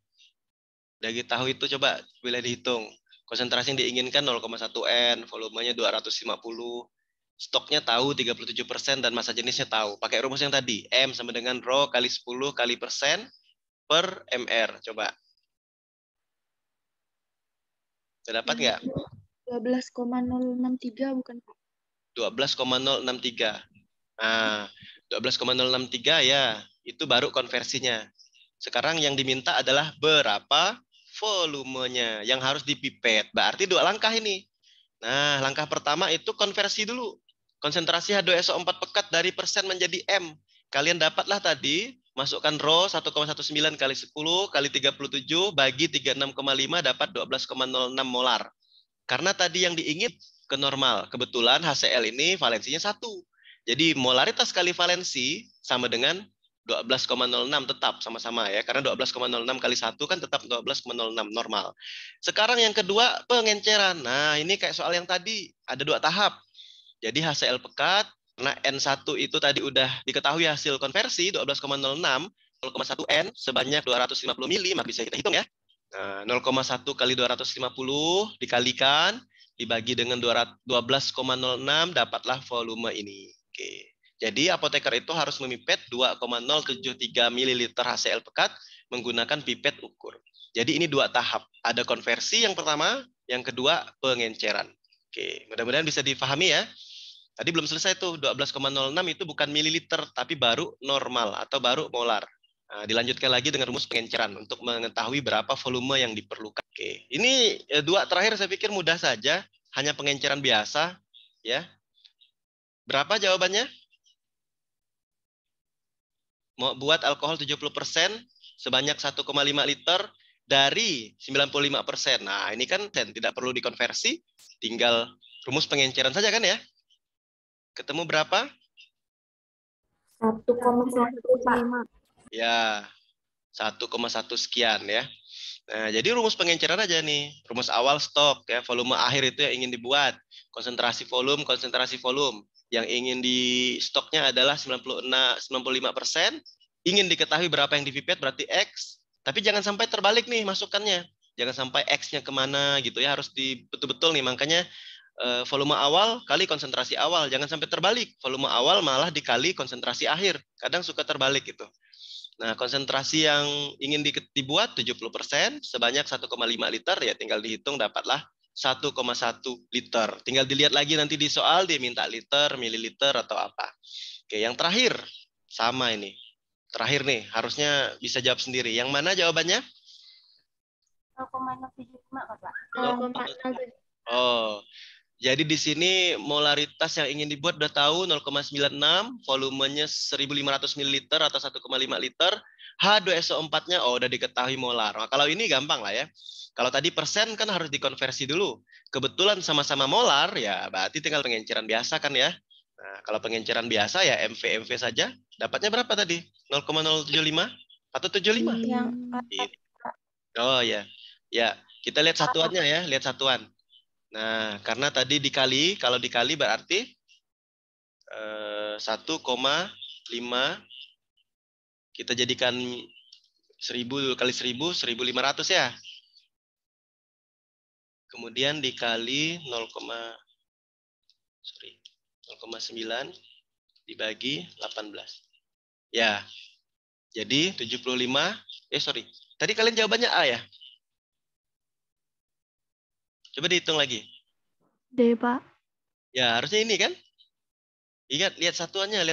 Dari tahu itu coba boleh dihitung. Konsentrasi yang diinginkan 0,1 N, volumenya 250. Stoknya tahu 37% dan masa jenisnya tahu. Pakai rumus yang tadi. M sama dengan rho kali 10 kali persen per MR. Coba. Sudah dapat nggak? 12,063 bukan, Pak? 12,063. Nah, 12,063 ya. Itu baru konversinya. Sekarang yang diminta adalah berapa volumenya yang harus dipipet. Berarti 2 langkah ini. Nah, langkah pertama itu konversi dulu. Konsentrasi H2SO4 pekat dari persen menjadi M. Kalian dapatlah tadi, masukkan rho 1,19 kali 10 kali 37 bagi 36,5 dapat 12,06 molar. Karena tadi yang diingin ke normal. Kebetulan HCl ini valensinya 1. Jadi molaritas kali valensi sama dengan 12,06 tetap sama-sama ya. Karena 12,06 kali 1 kan tetap 12,06 normal. Sekarang yang kedua pengenceran. Nah ini kayak soal yang tadi. Ada 2 tahap. Jadi HCl pekat. Karena N1 itu tadi udah diketahui hasil konversi 12,06. 0,1 N sebanyak 250 mili. Maka bisa kita hitung ya. Nah, 0,1 kali 250 dikalikan. Dibagi dengan 12,06 dapatlah volume ini. Oke. Jadi apoteker itu harus memipet 2,073 ml HCl pekat menggunakan pipet ukur. Jadi ini 2 tahap. Ada konversi yang pertama, yang kedua pengenceran. Oke, mudah-mudahan bisa difahami ya. Tadi belum selesai tuh, 12,06 itu bukan mililiter, tapi baru normal atau baru molar. Nah, dilanjutkan lagi dengan rumus pengenceran untuk mengetahui berapa volume yang diperlukan. Oke, ini 2 terakhir saya pikir mudah saja, hanya pengenceran biasa, ya. Berapa jawabannya? Mau buat alkohol 70% sebanyak 1,5 liter dari 95%. Nah, ini kan tidak perlu dikonversi, tinggal rumus pengenceran saja kan ya? Ketemu berapa? 1,15. Ya, 1,1 sekian ya. Nah, jadi rumus pengenceran aja nih. Rumus awal stok ya, volume akhir itu yang ingin dibuat. Konsentrasi volume. Yang ingin di stoknya adalah 95%. Ingin diketahui berapa yang dipipet berarti X. Tapi jangan sampai terbalik nih masukannya. Jangan sampai X-nya kemana gitu ya. Harus betul-betul nih. Makanya volume awal kali konsentrasi awal. Jangan sampai terbalik. Volume awal malah dikali konsentrasi akhir. Kadang suka terbalik gitu. Nah, konsentrasi yang ingin dibuat 70% sebanyak 1,5 liter ya tinggal dihitung dapatlah 1,1 liter. Tinggal dilihat lagi nanti di soal dia minta liter, mililiter atau apa. Oke, yang terakhir sama ini. Terakhir nih, harusnya bisa jawab sendiri. Yang mana jawabannya? 0,075, Bapak. 0,07. Oh. Jadi di sini molaritas yang ingin dibuat udah tahu 0,96, volumenya 1.500 ml atau 1,5 liter. H2SO4-nya udah diketahui molar. Nah, kalau ini gampang lah ya. Kalau tadi persen kan harus dikonversi dulu. Kebetulan sama-sama molar ya berarti tinggal pengenceran biasa kan ya. Nah, kalau pengenceran biasa ya MV saja. Dapatnya berapa tadi? 0,075 atau 75? Yang Oh ya. Ya, kita lihat satuannya ya, lihat satuan. Nah, karena tadi dikali, kalau dikali berarti 1,5 kita jadikan 1000 kali 1000, 1.500 ya. kemudian dikali 0,9 dibagi 18. Ya, jadi 75, tadi kalian jawabannya A ya? Coba dihitung lagi. D, Pak. Ya, harusnya ini kan? Ingat, lihat satuannya.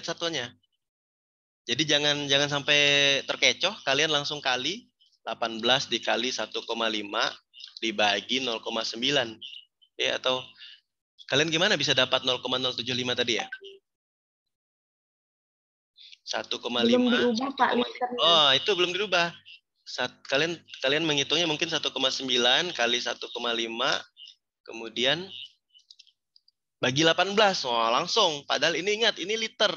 Jadi jangan sampai terkecoh, kalian langsung kali 18 dikali 1,5 dibagi 0,9. Ya, atau kalian gimana bisa dapat 0,075 tadi ya? 1,5. Belum diubah, Pak, liternya. Oh, itu belum dirubah. Kalian menghitungnya mungkin 1,9 kali 1,5 kemudian bagi 18. Wah, langsung. Padahal ini ingat, ini liter.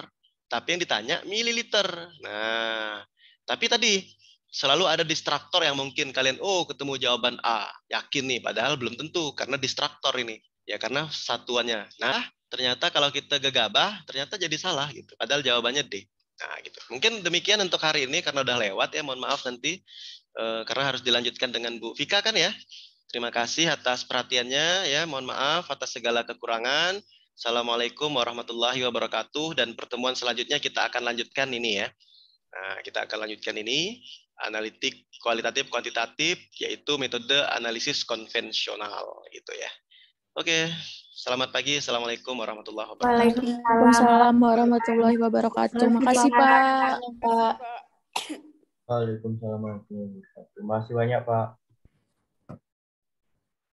Tapi yang ditanya mililiter. Nah, tapi tadi selalu ada distraktor yang mungkin kalian, ketemu jawaban A. Yakin nih, padahal belum tentu. Karena distraktor ini. Ya, karena satuannya. Nah, ternyata kalau kita gegabah, ternyata jadi salah gitu. Padahal jawabannya D. Nah, gitu. Mungkin demikian untuk hari ini karena udah lewat ya. Mohon maaf nanti karena harus dilanjutkan dengan Bu Vika kan ya. Terima kasih atas perhatiannya ya. Mohon maaf atas segala kekurangan. Assalamualaikum warahmatullahi wabarakatuh. Dan pertemuan selanjutnya kita akan lanjutkan ini ya. Nah, kita akan lanjutkan ini analitik kualitatif kuantitatif yaitu metode analisis konvensional gitu ya. Oke. Selamat pagi. Assalamualaikum warahmatullahi wabarakatuh. Waalaikumsalam warahmatullahi wabarakatuh. Makasih, Pak. Waalaikumsalam warahmatullahi wabarakatuh. Terima kasih banyak, Pak.